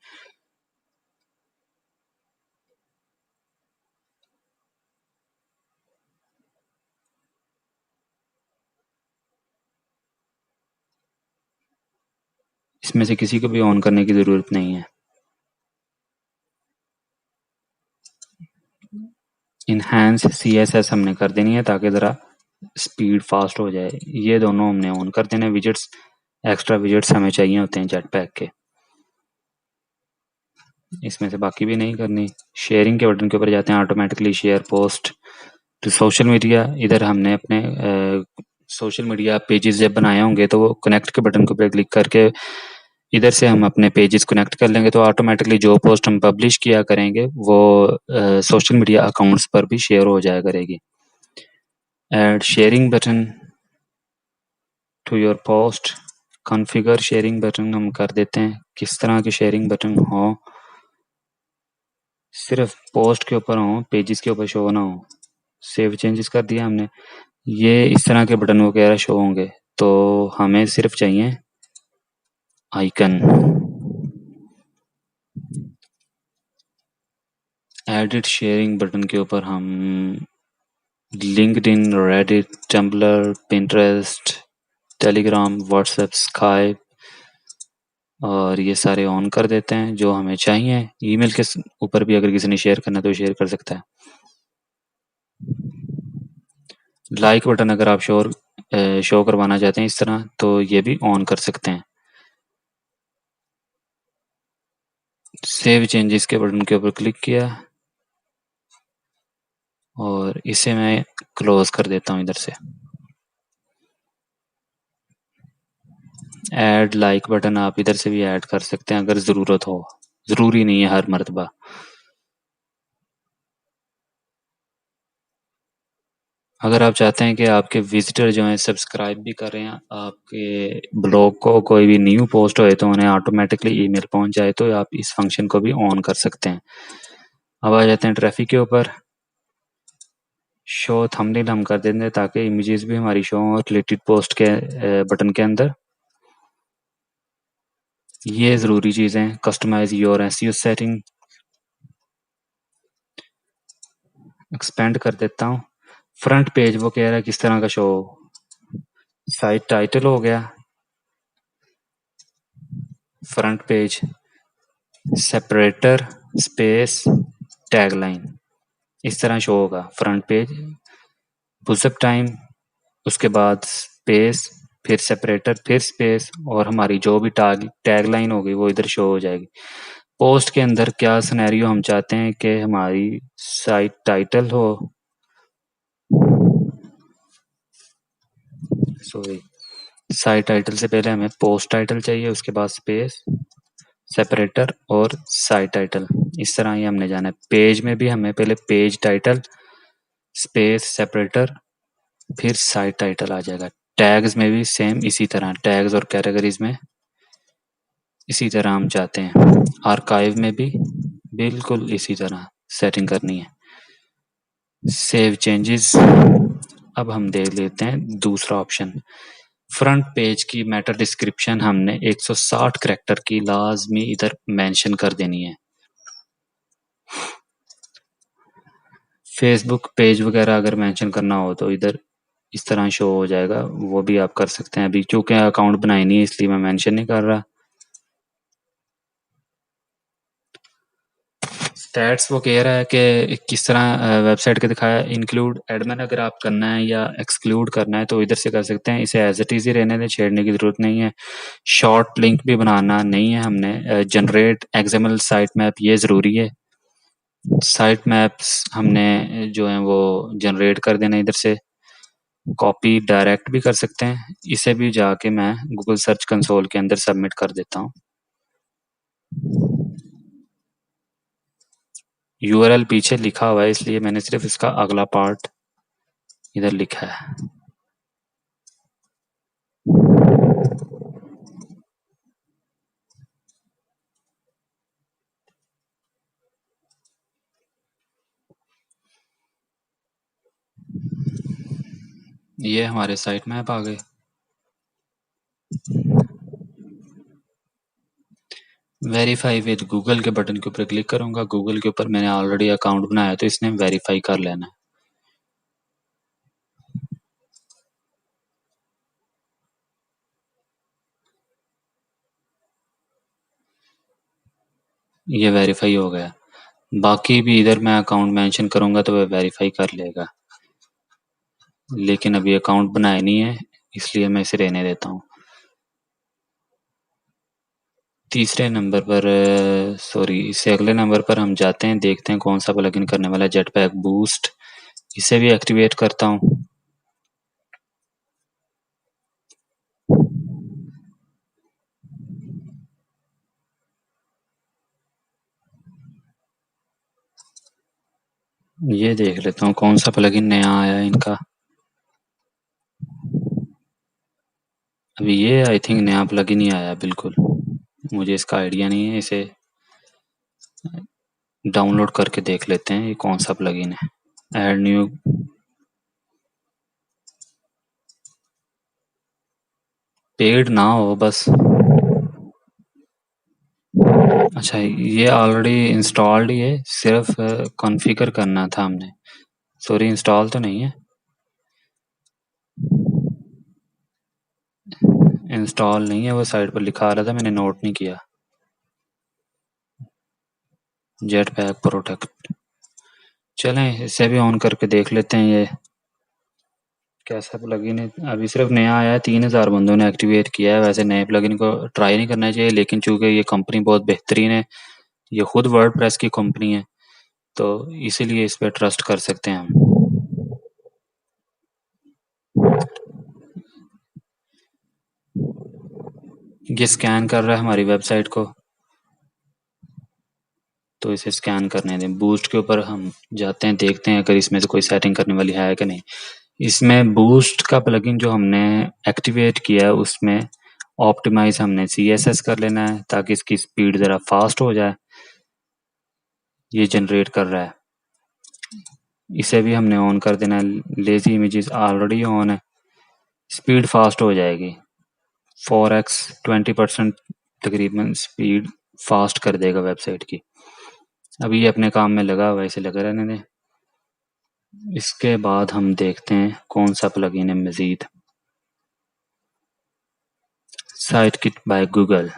इसमें से किसी को भी ऑन करने की ज़रूरत नहीं है। इनहैंस CSS हमने कर देनी है ताकि ज़रा स्पीड फास्ट हो जाए। ये दोनों हमने ऑन कर देने। विजेट्स, एक्स्ट्रा विजेट्स हमें चाहिए होते हैं जेट पैक के, इसमें से बाकी भी नहीं करनी। शेयरिंग के बटन के ऊपर जाते हैं, automatically share post to social media. इधर हमने अपने सोशल मीडिया पेजेस जब बनाए होंगे तो वो कनेक्ट के बटन के ऊपर क्लिक करके इधर से हम अपने पेजेस कनेक्ट कर लेंगे, तो ऑटोमेटिकली जो पोस्ट हम पब्लिश किया करेंगे वो सोशल मीडिया अकाउंट्स पर भी शेयर हो जाया करेगी। Add sharing button to your post, configure sharing button हम कर देते हैं। किस तरह के शेयरिंग बटन हो, सिर्फ पोस्ट के ऊपर हो, पेजेस के ऊपर शो ना हो। सेव चेंजेस कर दिया हमने। ये इस तरह के बटन वगैरह शो होंगे, तो हमें सिर्फ चाहिए आइकन। एडिट शेयरिंग बटन के ऊपर हम LinkedIn, Reddit, Tumblr, Pinterest, Telegram, WhatsApp, Skype और ये सारे ऑन कर देते हैं जो हमें चाहिए। ईमेल के ऊपर भी अगर किसी ने शेयर करना तो शेयर कर सकता है। लाइक बटन अगर आप शो करवाना चाहते हैं इस तरह, तो ये भी ऑन कर सकते हैं। सेव चेंजेस के बटन के ऊपर क्लिक किया और इसे मैं क्लोज कर देता हूँ इधर से। ऐड लाइक बटन आप इधर से भी ऐड कर सकते हैं अगर ज़रूरत हो, ज़रूरी नहीं है हर मर्तबा। अगर आप चाहते हैं कि आपके विजिटर जो हैं सब्सक्राइब भी कर रहे हैं आपके ब्लॉग को, कोई भी न्यू पोस्ट होए तो उन्हें ऑटोमेटिकली ईमेल पहुंच जाए, तो आप इस फंक्शन को भी ऑन कर सकते हैं। अब आ जाते हैं ट्रैफिक के ऊपर। शो थंबनेल हम कर देते हैं ताकि इमेजेस भी हमारी शो हो रिलेटेड पोस्ट के बटन के अंदर। ये ज़रूरी चीज़ें। Customize your SEO setting, expand कर देता हूँ। फ्रंट पेज वो कह रहा है किस तरह का शो हो। साइट टाइटल हो गया, front page, separator, space, tagline, इस तरह शो होगा फ्रंट पेज। पुशअप टाइम, उसके बाद स्पेस, फिर सेपरेटर, फिर स्पेस, और हमारी जो भी टैगलाइन होगी वो इधर शो हो जाएगी। पोस्ट के अंदर क्या सिनेरियो हम चाहते हैं कि हमारी साइट टाइटल हो, सॉरी, साइट टाइटल से पहले हमें पोस्ट टाइटल चाहिए, उसके बाद स्पेस, सेपरेटर और साइट टाइटल, इस तरह ही हमने जाना है। पेज में भी हमें पहले पेज टाइटल स्पेस सेपरेटर फिर साइट टाइटल आ जाएगा। टैग्स में भी सेम इसी तरह, टैग्स और कैटेगरीज में इसी तरह हम चाहते हैं। आर्काइव में भी बिल्कुल इसी तरह सेटिंग करनी है। सेव चेंजेस, अब हम देख लेते हैं दूसरा ऑप्शन। फ्रंट पेज की मेटा डिस्क्रिप्शन हमने 160 करैक्टर की लाजमी इधर मेंशन कर देनी है। फेसबुक पेज वगैरह अगर मेंशन करना हो तो इधर इस तरह शो हो जाएगा, वो भी आप कर सकते हैं। अभी चूंकि अकाउंट बनाए नहीं है इसलिए मैं मेंशन नहीं कर रहा। स्टैट्स वो कह रहा है कि किस तरह वेबसाइट के दिखाया। इंक्लूड एडमिन अगर आप करना है या एक्सक्लूड करना है तो इधर से कर सकते हैं। इसे एज इट इज ही रहने दें, छेड़ने की ज़रूरत नहीं है। शॉर्ट लिंक भी बनाना नहीं है हमने। जनरेट एक्सएमएल साइट मैप ये ज़रूरी है। साइट मैप्स हमने जो हैं वो जनरेट कर देना इधर से। कॉपी डायरेक्ट भी कर सकते हैं। इसे भी जाके मैं गूगल सर्च कंसोल के अंदर सबमिट कर देता हूँ। यूआरएल पीछे लिखा हुआ है इसलिए मैंने सिर्फ इसका अगला पार्ट इधर लिखा है। ये हमारे साइट मैप आ गए। वेरीफाई विद गूगल के बटन के ऊपर क्लिक करूंगा। गूगल के ऊपर मैंने ऑलरेडी अकाउंट बनाया तो इसने वेरीफाई कर लेना है। ये वेरीफाई हो गया। बाकी भी इधर मैं अकाउंट मेंशन करूंगा तो वह वेरीफाई कर लेगा, लेकिन अभी अकाउंट बनाया नहीं है इसलिए मैं इसे रहने देता हूँ। तीसरे नंबर पर सॉरी इससे अगले नंबर पर हम जाते हैं, देखते हैं कौन सा प्लगइन करने वाला है। जेटपैक बूस्ट, इसे भी एक्टिवेट करता हूँ। ये देख लेता हूँ कौन सा प्लगइन नया आया है इनका। अभी ये आई थिंक नया प्लगइन ही आया बिल्कुल, मुझे इसका आइडिया नहीं है। इसे डाउनलोड करके देख लेते हैं ये कौन सा प्लगइन है। ऐड न्यू, पेड ना हो बस। अच्छा ये ऑलरेडी इंस्टॉल्ड ही है, सिर्फ कॉन्फ़िगर करना था हमने। सॉरी इंस्टॉल तो नहीं है, इंस्टॉल नहीं है, वो साइड पर लिखा आ रहा था मैंने नोट नहीं किया। जेट पैक प्रोटेक्ट, चलें इसे भी ऑन करके देख लेते हैं ये कैसा प्लगइन है। अभी सिर्फ नया आया है, 3000 बंदों ने एक्टिवेट किया है। वैसे नए प्लगइन को ट्राई नहीं करना चाहिए, लेकिन चूंकि ये कंपनी बहुत बेहतरीन है, ये खुद वर्डप्रेस की कंपनी है, तो इसीलिए इस पर ट्रस्ट कर सकते हैं हम। ये स्कैन कर रहा है हमारी वेबसाइट को, तो इसे स्कैन करने दें। बूस्ट के ऊपर हम जाते हैं, देखते हैं अगर इसमें से कोई सेटिंग करने वाली है कि नहीं। इसमें बूस्ट का प्लगइन जो हमने एक्टिवेट किया है उसमें ऑप्टिमाइज हमने CSS कर लेना है ताकि इसकी स्पीड ज़रा फास्ट हो जाए। ये जनरेट कर रहा है, इसे भी हमने ऑन कर देना है। लेजी इमेजेस ऑलरेडी ऑन है, स्पीड फास्ट हो जाएगी। 4x 20% तकरीबन स्पीड फास्ट कर देगा वेबसाइट की। अभी ये अपने काम में लगा हुआ है, इसे लगा रहने दें। इसके बाद हम देखते हैं कौन सा प्लगइन है मज़ीद। Site kit by Google,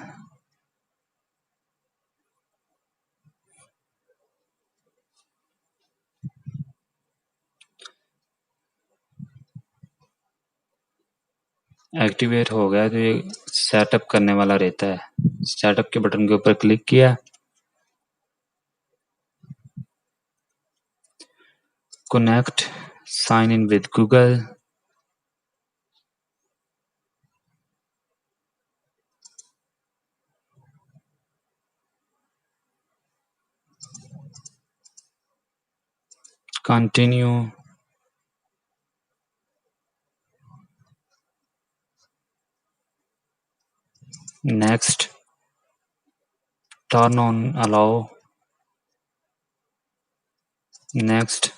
activate हो गया तो ये सेटअप करने वाला रहता है। सेटअप के बटन के ऊपर क्लिक किया, connect sign in with Google, continue, next, turn on allow, next,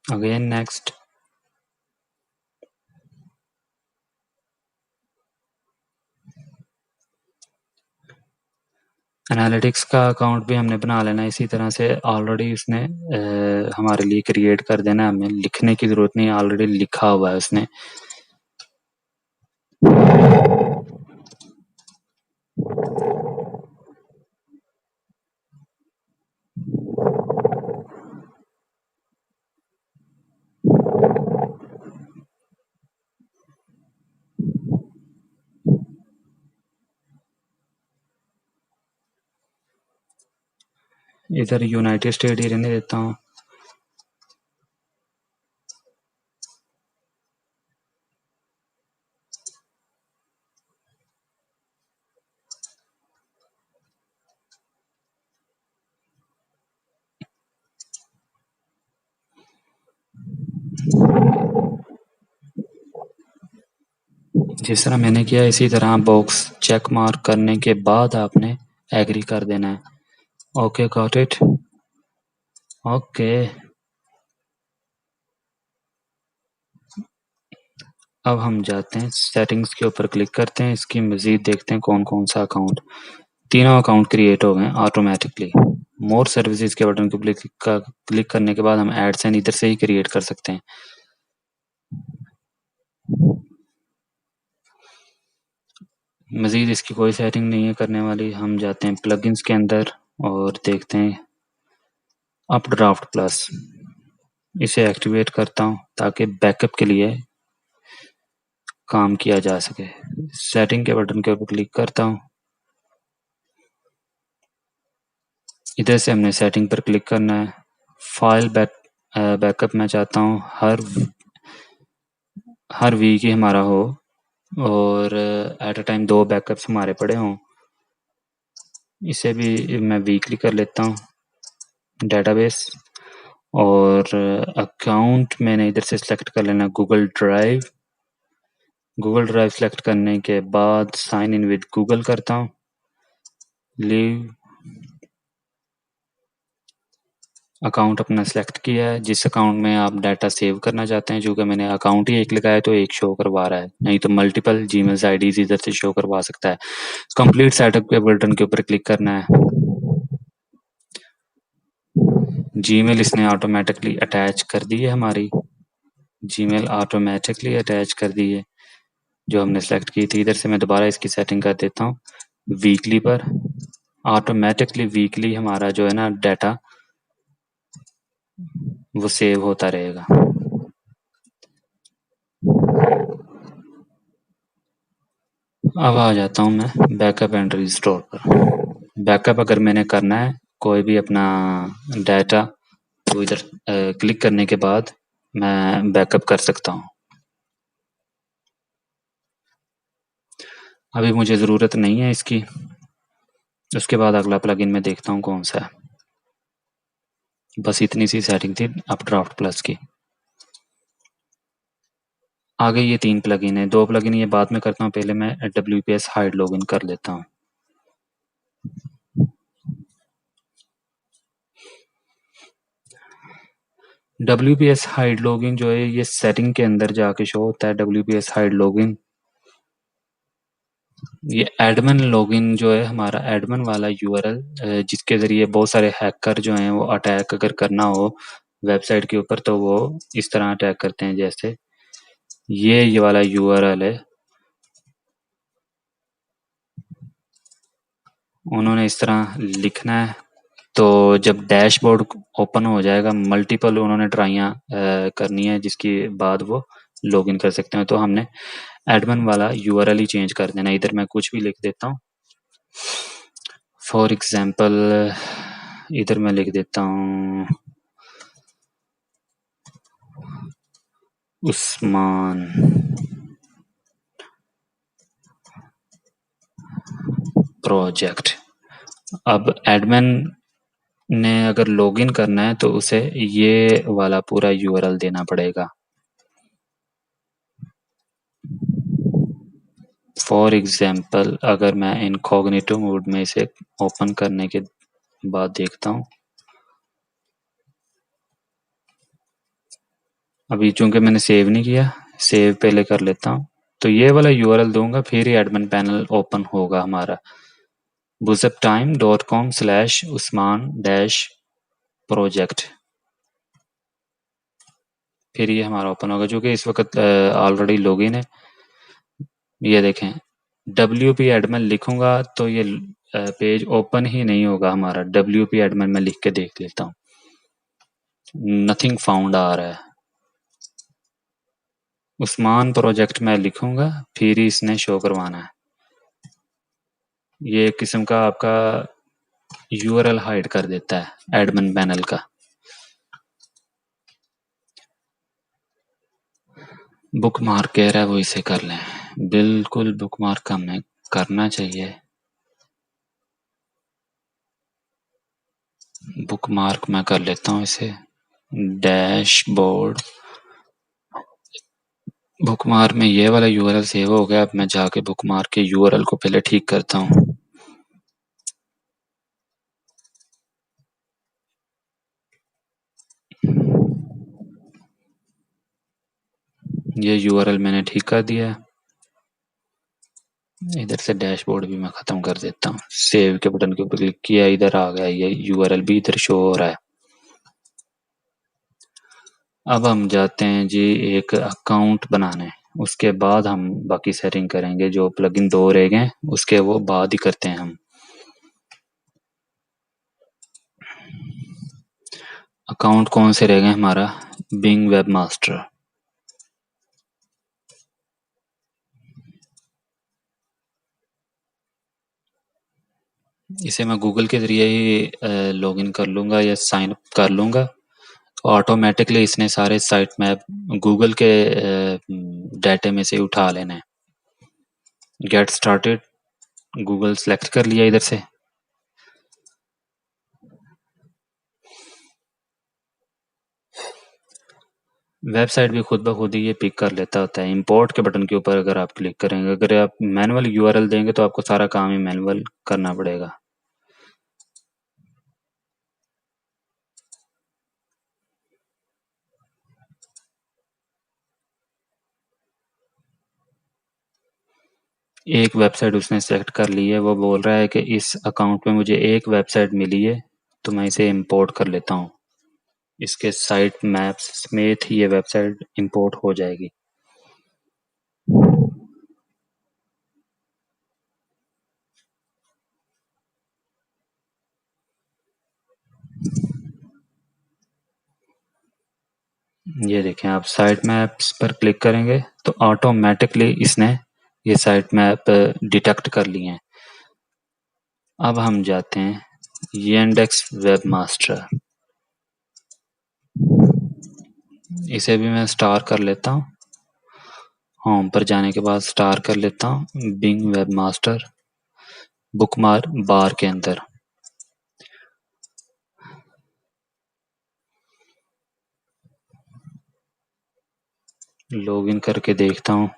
again next. Analytics का अकाउंट भी हमने बना लेना इसी तरह से। ऑलरेडी उसने हमारे लिए क्रिएट कर देना, हमें लिखने की ज़रूरत नहीं, ऑलरेडी लिखा हुआ है उसने। इधर यूनाइटेड स्टेट ही रहने देता हूँ। जिस तरह मैंने किया इसी तरह बॉक्स चेक मार्क करने के बाद आपने एग्री कर देना है। Okay, got it. ओके, अब हम जाते हैं सेटिंग्स के ऊपर, क्लिक करते हैं, इसकी मजीद देखते हैं कौन कौन सा अकाउंट। तीनों अकाउंट क्रिएट हो गए ऑटोमेटिकली। मोर सर्विसेज के बटन को क्लिक करने के बाद हम एड्स एंड इधर से ही क्रिएट कर सकते हैं। मजीद इसकी कोई सेटिंग नहीं है करने वाली। हम जाते हैं प्लगइन्स के अंदर और देखते हैं अपड्राफ्ट प्लस, इसे एक्टिवेट करता हूँ ताकि बैकअप के लिए काम किया जा सके। सेटिंग के बटन के ऊपर क्लिक करता हूँ, इधर से हमने सेटिंग पर क्लिक करना है। फाइल बैकअप मैं चाहता हूँ हर वीक ही हमारा हो और एट अ टाइम 2 बैकअप्स हमारे पड़े हों। इसे भी मैं वीकली कर लेता हूँ डेटाबेस। और अकाउंट मैंने इधर से सिलेक्ट कर लेना Google drive. Google drive select करने के बाद साइन इन विद गूगल करता हूँ। लीव अकाउंट अपना सेलेक्ट किया है, जिस अकाउंट में आप डाटा सेव करना चाहते हैं। चूँकि मैंने अकाउंट ही एक लगाया तो एक शो करवा रहा है, नहीं तो मल्टीपल जीमेल आईडीज इधर से शो करवा सकता है। कंप्लीट सेटअप के बटन के ऊपर क्लिक करना है। जीमेल इसने ऑटोमेटिकली अटैच कर दी है, हमारी जीमेल ऑटोमेटिकली अटैच कर दी है जो हमने सेलेक्ट की थी। इधर से मैं दोबारा इसकी सेटिंग कर देता हूँ वीकली पर। ऑटोमेटिकली वीकली हमारा जो है ना डाटा वो सेव होता रहेगा। अब आ जाता हूँ मैं बैकअप एंड रिस्टोर पर। बैकअप अगर मैंने करना है कोई भी अपना डाटा तो इधर क्लिक करने के बाद मैं बैकअप कर सकता हूँ। अभी मुझे ज़रूरत नहीं है इसकी। उसके बाद अगला प्लगइन मैं देखता हूँ कौन सा है। बस इतनी सी सेटिंग थी अपड्राफ्ट प्लस की। आगे ये 3 प्लगइन है, 2 प्लगइन ये बाद में करता हूँ, पहले मैं WPS हाइड लॉगिन कर लेता हूँ। WPS हाइड लॉगिन जो है ये सेटिंग के अंदर जाके शो होता है। WPS हाइड लॉगिन ये एडमिन लॉगिन जो है हमारा एडमिन वाला URL जिसके ज़रिए बहुत सारे हैकर जो हैं वो अटैक अगर करना हो वेबसाइट के ऊपर तो वो इस तरह अटैक करते हैं। जैसे ये वाला URL है, उन्होंने इस तरह लिखना है तो जब डैशबोर्ड ओपन हो जाएगा मल्टीपल उन्होंने ट्राइयाँ करनी है जिसके बाद वो लॉगिन कर सकते हैं। तो हमने एडमिन वाला URL ही चेंज कर देना। इधर मैं कुछ भी लिख देता हूँ, फॉर एग्जांपल इधर मैं लिख देता हूँ उस्मान प्रोजेक्ट। अब एडमिन ने अगर लॉगिन करना है तो उसे ये वाला पूरा यूआरएल देना पड़ेगा। फॉर एग्जांपल अगर मैं इनकॉग्निटो मोड में इसे ओपन करने के बाद देखता हूँ, अभी चूंकि मैंने सेव नहीं किया, सेव पहले कर लेता हूँ, तो ये वाला यूआरएल दूंगा, फिर ही एडमिन पैनल ओपन होगा हमारा। buzuptime.com/usman-project, फिर ये हमारा ओपन होगा, जो कि इस वक्त ऑलरेडी लॉगिन है। ये देखें, WP एडमिन लिखूंगा तो ये पेज ओपन ही नहीं होगा हमारा। WP एडमिन में लिख के देख लेता हूँ, नथिंग फाउंड आ रहा है। उस्मान प्रोजेक्ट में लिखूंगा, फिर ही इसने शो करवाना है। ये एक किस्म का आपका यूआरएल हाइड कर देता है एडमिन पैनल का। बुक मार्क कह रहा है वो इसे कर लें, बिल्कुल बुक मार्क हमें करना चाहिए। बुक मार्क मैं कर लेता हूँ इसे, डैशबोर्ड बुक मार्क में ये वाला यूआरएल सेव हो गया। अब मैं जाके बुक मार्क के यूआरएल को पहले ठीक करता हूँ। ये यूआरएल मैंने ठीक कर दिया है। इधर से डैशबोर्ड भी मैं ख़त्म कर देता हूँ। सेव के बटन के ऊपर क्लिक किया, इधर आ गया, ये यूआरएल भी इधर शो हो रहा है। अब हम जाते हैं जी एक अकाउंट बनाने, उसके बाद हम बाकी सेटिंग करेंगे। जो प्लगइन 2 रह गए उसके वो बाद ही करते हैं हम। अकाउंट कौन से रह गए हमारा, बिंग वेबमास्टर। इसे मैं गूगल के ज़रिए ही लॉगिन कर लूँगा या साइन अप कर लूँगा, तो ऑटोमेटिकली इसने सारे साइट मैप गूगल के डाटे में से उठा लेना है। गेट स्टार्टेड, गूगल सेलेक्ट कर लिया इधर से। वेबसाइट भी खुद ब खुद ही ये पिक कर लेता होता है। इंपोर्ट के बटन के ऊपर अगर आप क्लिक करेंगे, अगर आप मैनुअल यूआरएल देंगे तो आपको सारा काम ही मैनुअल करना पड़ेगा। एक वेबसाइट उसने सेलेक्ट कर ली है, वो बोल रहा है कि इस अकाउंट में मुझे एक वेबसाइट मिली है, तो मैं इसे इंपोर्ट कर लेता हूँ। इसके साइट मैप्स समेत ही ये वेबसाइट इंपोर्ट हो जाएगी। ये देखें, आप साइट मैप्स पर क्लिक करेंगे तो ऑटोमेटिकली इसने ये साइट मैप डिटेक्ट कर लिए हैं। अब हम जाते हैं येंडेक्स वेबमास्टर, इसे भी मैं स्टार कर लेता हूँ। होम पर जाने के बाद स्टार कर लेता हूँ बिंग वेबमास्टर, बुकमार्क बार के अंदर। लॉगिन करके देखता हूँ,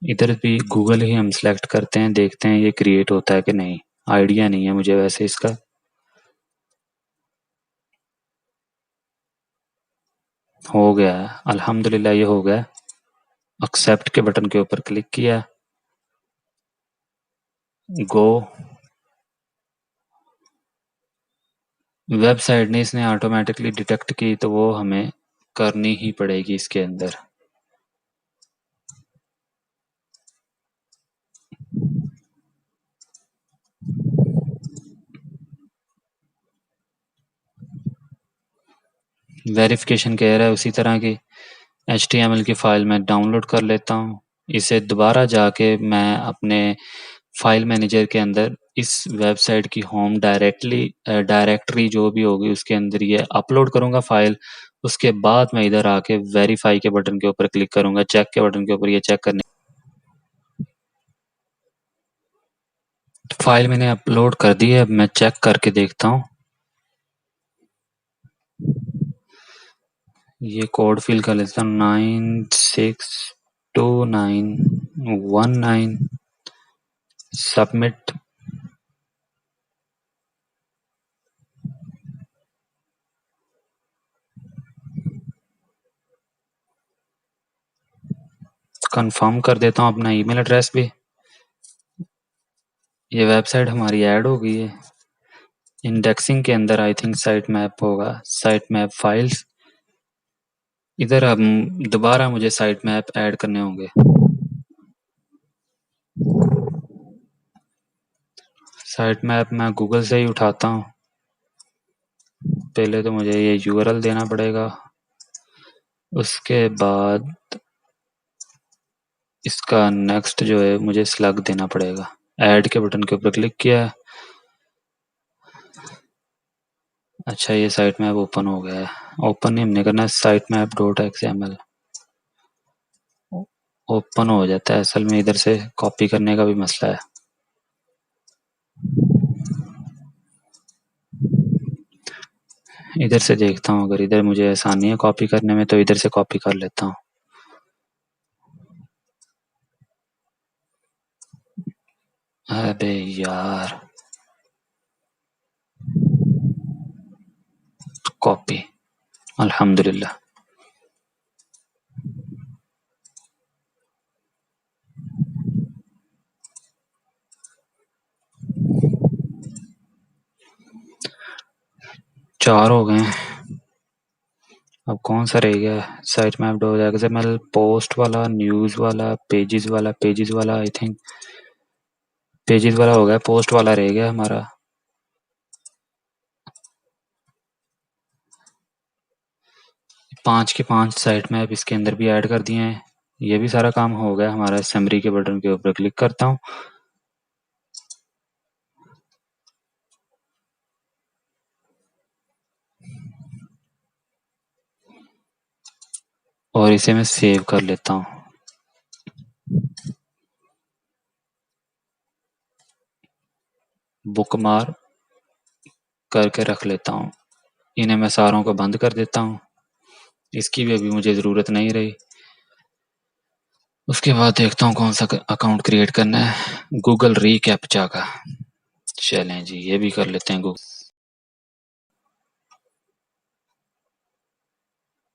इधर भी गूगल ही हम सेलेक्ट करते हैं, देखते हैं ये क्रिएट होता है कि नहीं। आइडिया नहीं है मुझे वैसे इसका। हो गया है अल्हम्दुलिल्लाह, ये हो गया। एक्सेप्ट के बटन के ऊपर क्लिक किया, गो। वेबसाइट ने इसने ऑटोमेटिकली डिटेक्ट की, तो वो हमें करनी ही पड़ेगी इसके अंदर। वेरिफिकेशन कह रहा है उसी तरह की HTML की फ़ाइल मैं डाउनलोड कर लेता हूँ। इसे दोबारा जाके मैं अपने फाइल मैनेजर के अंदर इस वेबसाइट की होम डायरेक्टरी जो भी होगी उसके अंदर ये अपलोड करूँगा फ़ाइल। उसके बाद मैं इधर आके वेरीफाई के बटन के ऊपर क्लिक करूँगा, चेक के बटन के ऊपर ये चेक करने फाइल मैंने अपलोड कर दी है, अब मैं चेक करके देखता हूँ। ये कोड फिल कर लेता हूँ 962919 सबमिट। कंफर्म कर देता हूँ अपना ईमेल एड्रेस भी। ये वेबसाइट हमारी ऐड हो गई है। इंडेक्सिंग के अंदर आई थिंक साइट मैप होगा, साइट मैप फाइल्स। इधर अब दोबारा मुझे साइट मैप ऐड करने होंगे। साइट मैप मैं गूगल से ही उठाता हूँ। पहले तो मुझे ये यूआरएल देना पड़ेगा, उसके बाद इसका नेक्स्ट जो है मुझे स्लग देना पड़ेगा। ऐड के बटन के ऊपर क्लिक किया। अच्छा, ये साइट मैप ओपन हो गया है। ओपन नहीं हमने करना है, site map dot XML open हो जाता है। असल में इधर से कॉपी करने का भी मसला है। इधर से देखता हूँ, अगर इधर मुझे आसानी है कॉपी करने में तो इधर से कॉपी कर लेता हूँ। अबे यार, कॉपी, अल्हम्दुलिल्लाह। चार हो गए। अब कौन सा रह गया? Site map dot XML, post वाला, न्यूज वाला, पेजेस वाला। पेजेस वाला आई थिंक पेजेस वाला हो गया, पोस्ट वाला रह गया हमारा। पांच के पांच साइट मैप इसके अंदर भी ऐड कर दिए हैं। ये भी सारा काम हो गया हमारा। समरी के बटन के ऊपर क्लिक करता हूँ। और इसे मैं सेव कर लेता हूँ। बुकमार्क करके रख लेता हूँ। इन्हें मैं सारों को बंद कर देता हूँ, इसकी भी अभी मुझे ज़रूरत नहीं रही। उसके बाद देखता हूँ कौन सा अकाउंट क्रिएट करना है। गूगल रीकैप्चा का। चलें जी, ये भी कर लेते हैं।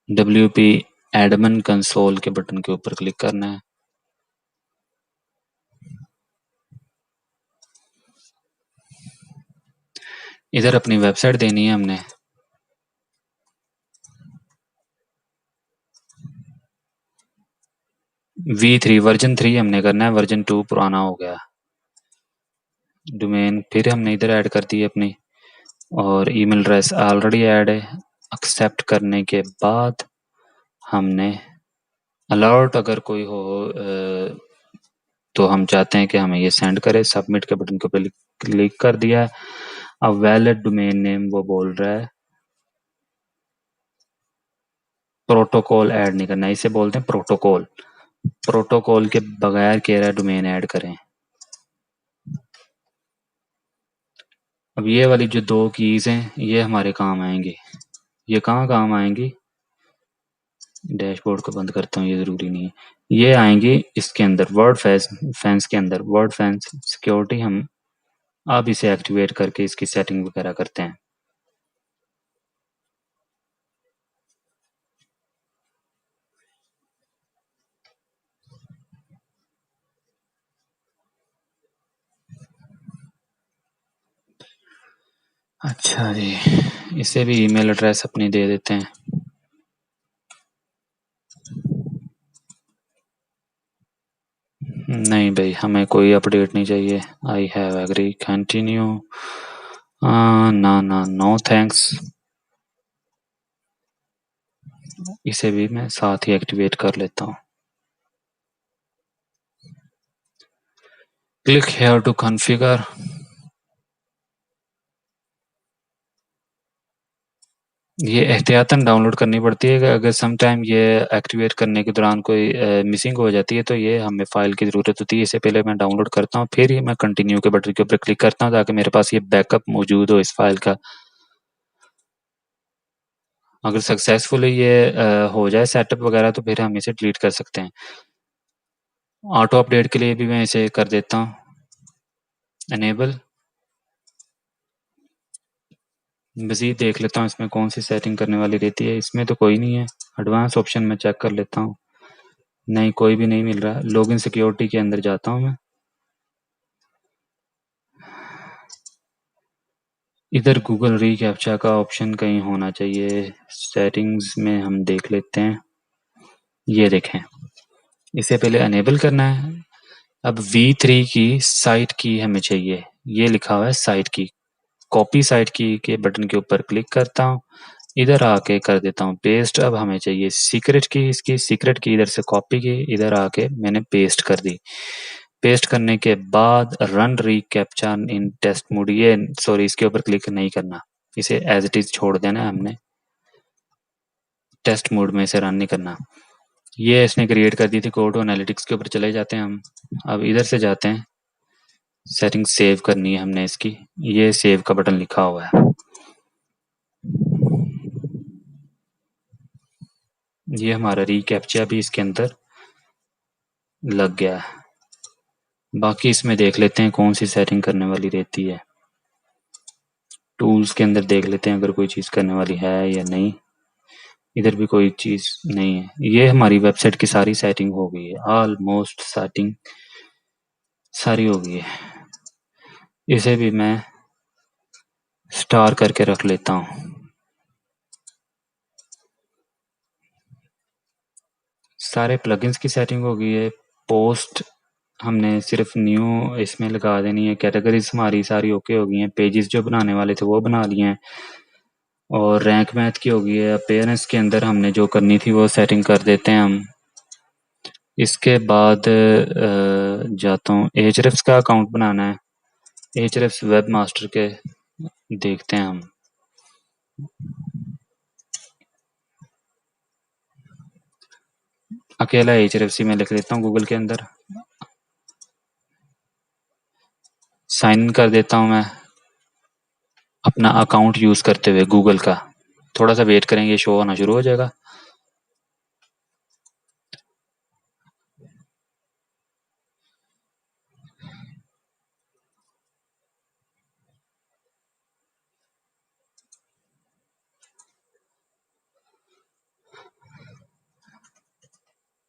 WP एडमिन कंसोल के बटन के ऊपर क्लिक करना है। इधर अपनी वेबसाइट देनी है हमने। V3 वर्जन 3 हमने करना है, वर्जन 2 पुराना हो गया। डोमेन फिर हमने इधर ऐड कर दी अपनी, और ईमेल एड्रेस ऑलरेडी ऐड है। एक्सेप्ट करने के बाद हमने अलर्ट अगर कोई हो तो हम चाहते हैं कि हमें ये सेंड करे। सबमिट के बटन के ऊपर क्लिक कर दिया है। अब वैलिड डोमेन नेम वो बोल रहा है, प्रोटोकॉल ऐड नहीं करना, इसे बोलते हैं प्रोटोकॉल। प्रोटोकॉल के बगैर कह रहा है डोमेन ऐड करें। अब ये वाली जो दो कीज हैं ये हमारे काम आएंगी। ये कहाँ काम आएंगी? डैशबोर्ड को बंद करता हूँ, ये ज़रूरी नहीं है। ये आएंगी इसके अंदर, वर्ड फैंस के अंदर। वर्ड फैंस सिक्योरिटी हम अब इसे एक्टिवेट करके इसकी सेटिंग वगैरह करते हैं। अच्छा जी, इसे भी ईमेल एड्रेस अपनी दे देते हैं। नहीं भाई, हमें कोई अपडेट नहीं चाहिए। आई हैव एग्री, कंटिन्यू, ना ना, नो थैंक्स। इसे भी मैं साथ ही एक्टिवेट कर लेता हूँ। Click here to configure. ये एहतियातन डाउनलोड करनी पड़ती है कि अगर सम टाइम ये एक्टिवेट करने के दौरान कोई मिसिंग हो जाती है तो ये हमें फ़ाइल की ज़रूरत होती है। इससे पहले मैं डाउनलोड करता हूँ, फिर ही मैं कंटिन्यू के बटन के ऊपर क्लिक करता हूँ ताकि मेरे पास ये बैकअप मौजूद हो इस फ़ाइल का। अगर सक्सेसफुली ये हो जाए सेटअप वगैरह तो फिर हम इसे डिलीट कर सकते हैं। ऑटो अपडेट के लिए भी मैं इसे कर देता हूँ इनेबल। मज़ीद देख लेता हूँ इसमें कौन सी सेटिंग करने वाली रहती है। इसमें तो कोई नहीं है। एडवांस ऑप्शन में चेक कर लेता हूँ। नहीं, कोई भी नहीं मिल रहा। लॉगिन सिक्योरिटी के अंदर जाता हूँ मैं। इधर गूगल रीकैप्चा का ऑप्शन कहीं होना चाहिए। सेटिंग्स में हम देख लेते हैं। ये देखें, इसे पहले अनेबल करना है। अब V3 की साइट की हमें चाहिए। ये लिखा हुआ है साइट की। कॉपी साइट की के बटन के ऊपर क्लिक करता हूँ। इधर आके कर देता हूँ पेस्ट। अब हमें चाहिए सीक्रेट की। इसकी सीक्रेट की इधर से कॉपी की, इधर आके मैंने पेस्ट कर दी। पेस्ट करने के बाद रन रीकैप्चा इन टेस्ट मोड, ये सॉरी इसके ऊपर क्लिक नहीं करना, इसे एज इट इज छोड़ देना है हमने। टेस्ट मोड में इसे रन नहीं करना। ये इसने क्रिएट कर दी थी कोड। एनालिटिक्स के ऊपर चले जाते हैं हम। अब इधर से जाते हैं, सेटिंग सेव करनी है हमने इसकी। ये सेव का बटन लिखा हुआ है। ये हमारा रीकैप्चा भी इसके अंदर लग गया है। बाकी इसमें देख लेते हैं कौन सी सेटिंग करने वाली रहती है। टूल्स के अंदर देख लेते हैं अगर कोई चीज़ करने वाली है या नहीं। इधर भी कोई चीज़ नहीं है। ये हमारी वेबसाइट की सारी सेटिंग हो गई है। ऑलमोस्ट सेटिंग सारी हो गई है। इसे भी मैं स्टार करके रख लेता हूँ। सारे प्लगइन्स की सेटिंग हो गई है। पोस्ट हमने सिर्फ न्यू इसमें लगा देनी है। कैटेगरीज हमारी सारी ओके हो गई हैं। पेजेस जो बनाने वाले थे वो बना लिए हैं। और रैंक मैथ की हो गई है। अपीयरेंस के अंदर हमने जो करनी थी वो सेटिंग कर देते हैं हम। इसके बाद जाता हूँ, एचरेफ्स का अकाउंट बनाना है। एचरेफ्स वेब मास्टर के देखते हैं हम। अकेला एचरेफ्स में लिख देता हूँ गूगल के अंदर। साइन इन कर देता हूँ मैं अपना अकाउंट यूज़ करते हुए गूगल का। थोड़ा सा वेट करेंगे, शो होना शुरू हो जाएगा।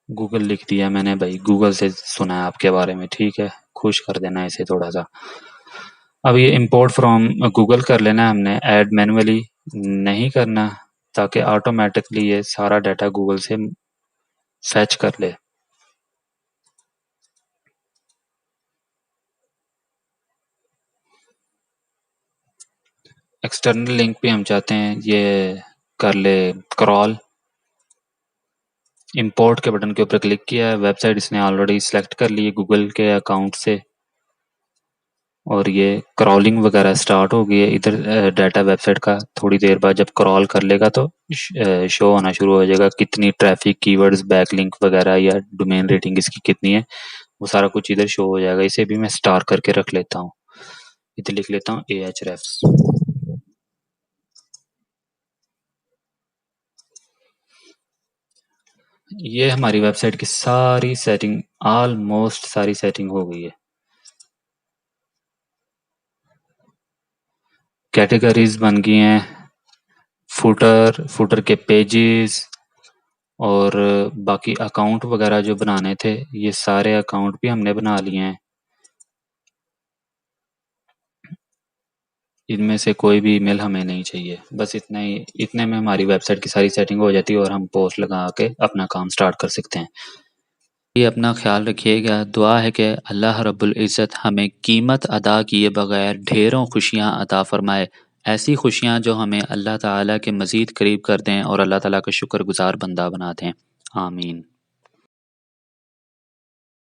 गूगल लिख दिया मैंने भाई। गूगल से सुना है आपके बारे में, ठीक है, खुश कर देना इसे थोड़ा सा। अब ये इंपोर्ट फ्रॉम गूगल कर लेना है हमने। ऐड मैनुअली नहीं करना, ताकि ऑटोमेटिकली ये सारा डाटा गूगल से फैच कर ले। एक्सटर्नल लिंक पे हम चाहते हैं ये कर ले क्रॉल। इंपोर्ट के बटन के ऊपर क्लिक किया है। वेबसाइट इसने ऑलरेडी सिलेक्ट कर ली है गूगल के अकाउंट से, और ये क्रॉलिंग वगैरह स्टार्ट हो गई है। इधर डाटा वेबसाइट का थोड़ी देर बाद जब क्रॉल कर लेगा तो शो होना शुरू हो जाएगा, कितनी ट्रैफिक, कीवर्ड्स, बैकलिंक वगैरह या डोमेन रेटिंग इसकी कितनी है, वो सारा कुछ इधर शो हो जाएगा। इसे भी मैं स्टार करके रख लेता हूँ। इधर लिख लेता हूँ Ahrefs। ये हमारी वेबसाइट की सारी सेटिंग, ऑलमोस्ट सारी सेटिंग हो गई है। कैटेगरीज बन गई हैं, फुटर के पेजेस, और बाकी अकाउंट वगैरह जो बनाने थे ये सारे अकाउंट भी हमने बना लिए हैं। इनमें से कोई भी ईमेल हमें नहीं चाहिए। बस इतना ही, इतने में हमारी वेबसाइट की सारी सेटिंग हो जाती है और हम पोस्ट लगा के अपना काम स्टार्ट कर सकते हैं। ये अपना ख्याल रखिएगा। दुआ है कि अल्लाह रब्बुल इज़्ज़त हमें कीमत अदा किए बगैर ढेरों खुशियाँ अता फ़रमाए। ऐसी खुशियाँ जो हमें अल्लाह ताला के मज़ीद करीब कर दें और अल्लाह ताला का शुक्रगुज़ार बंदा बना दें। आमीन।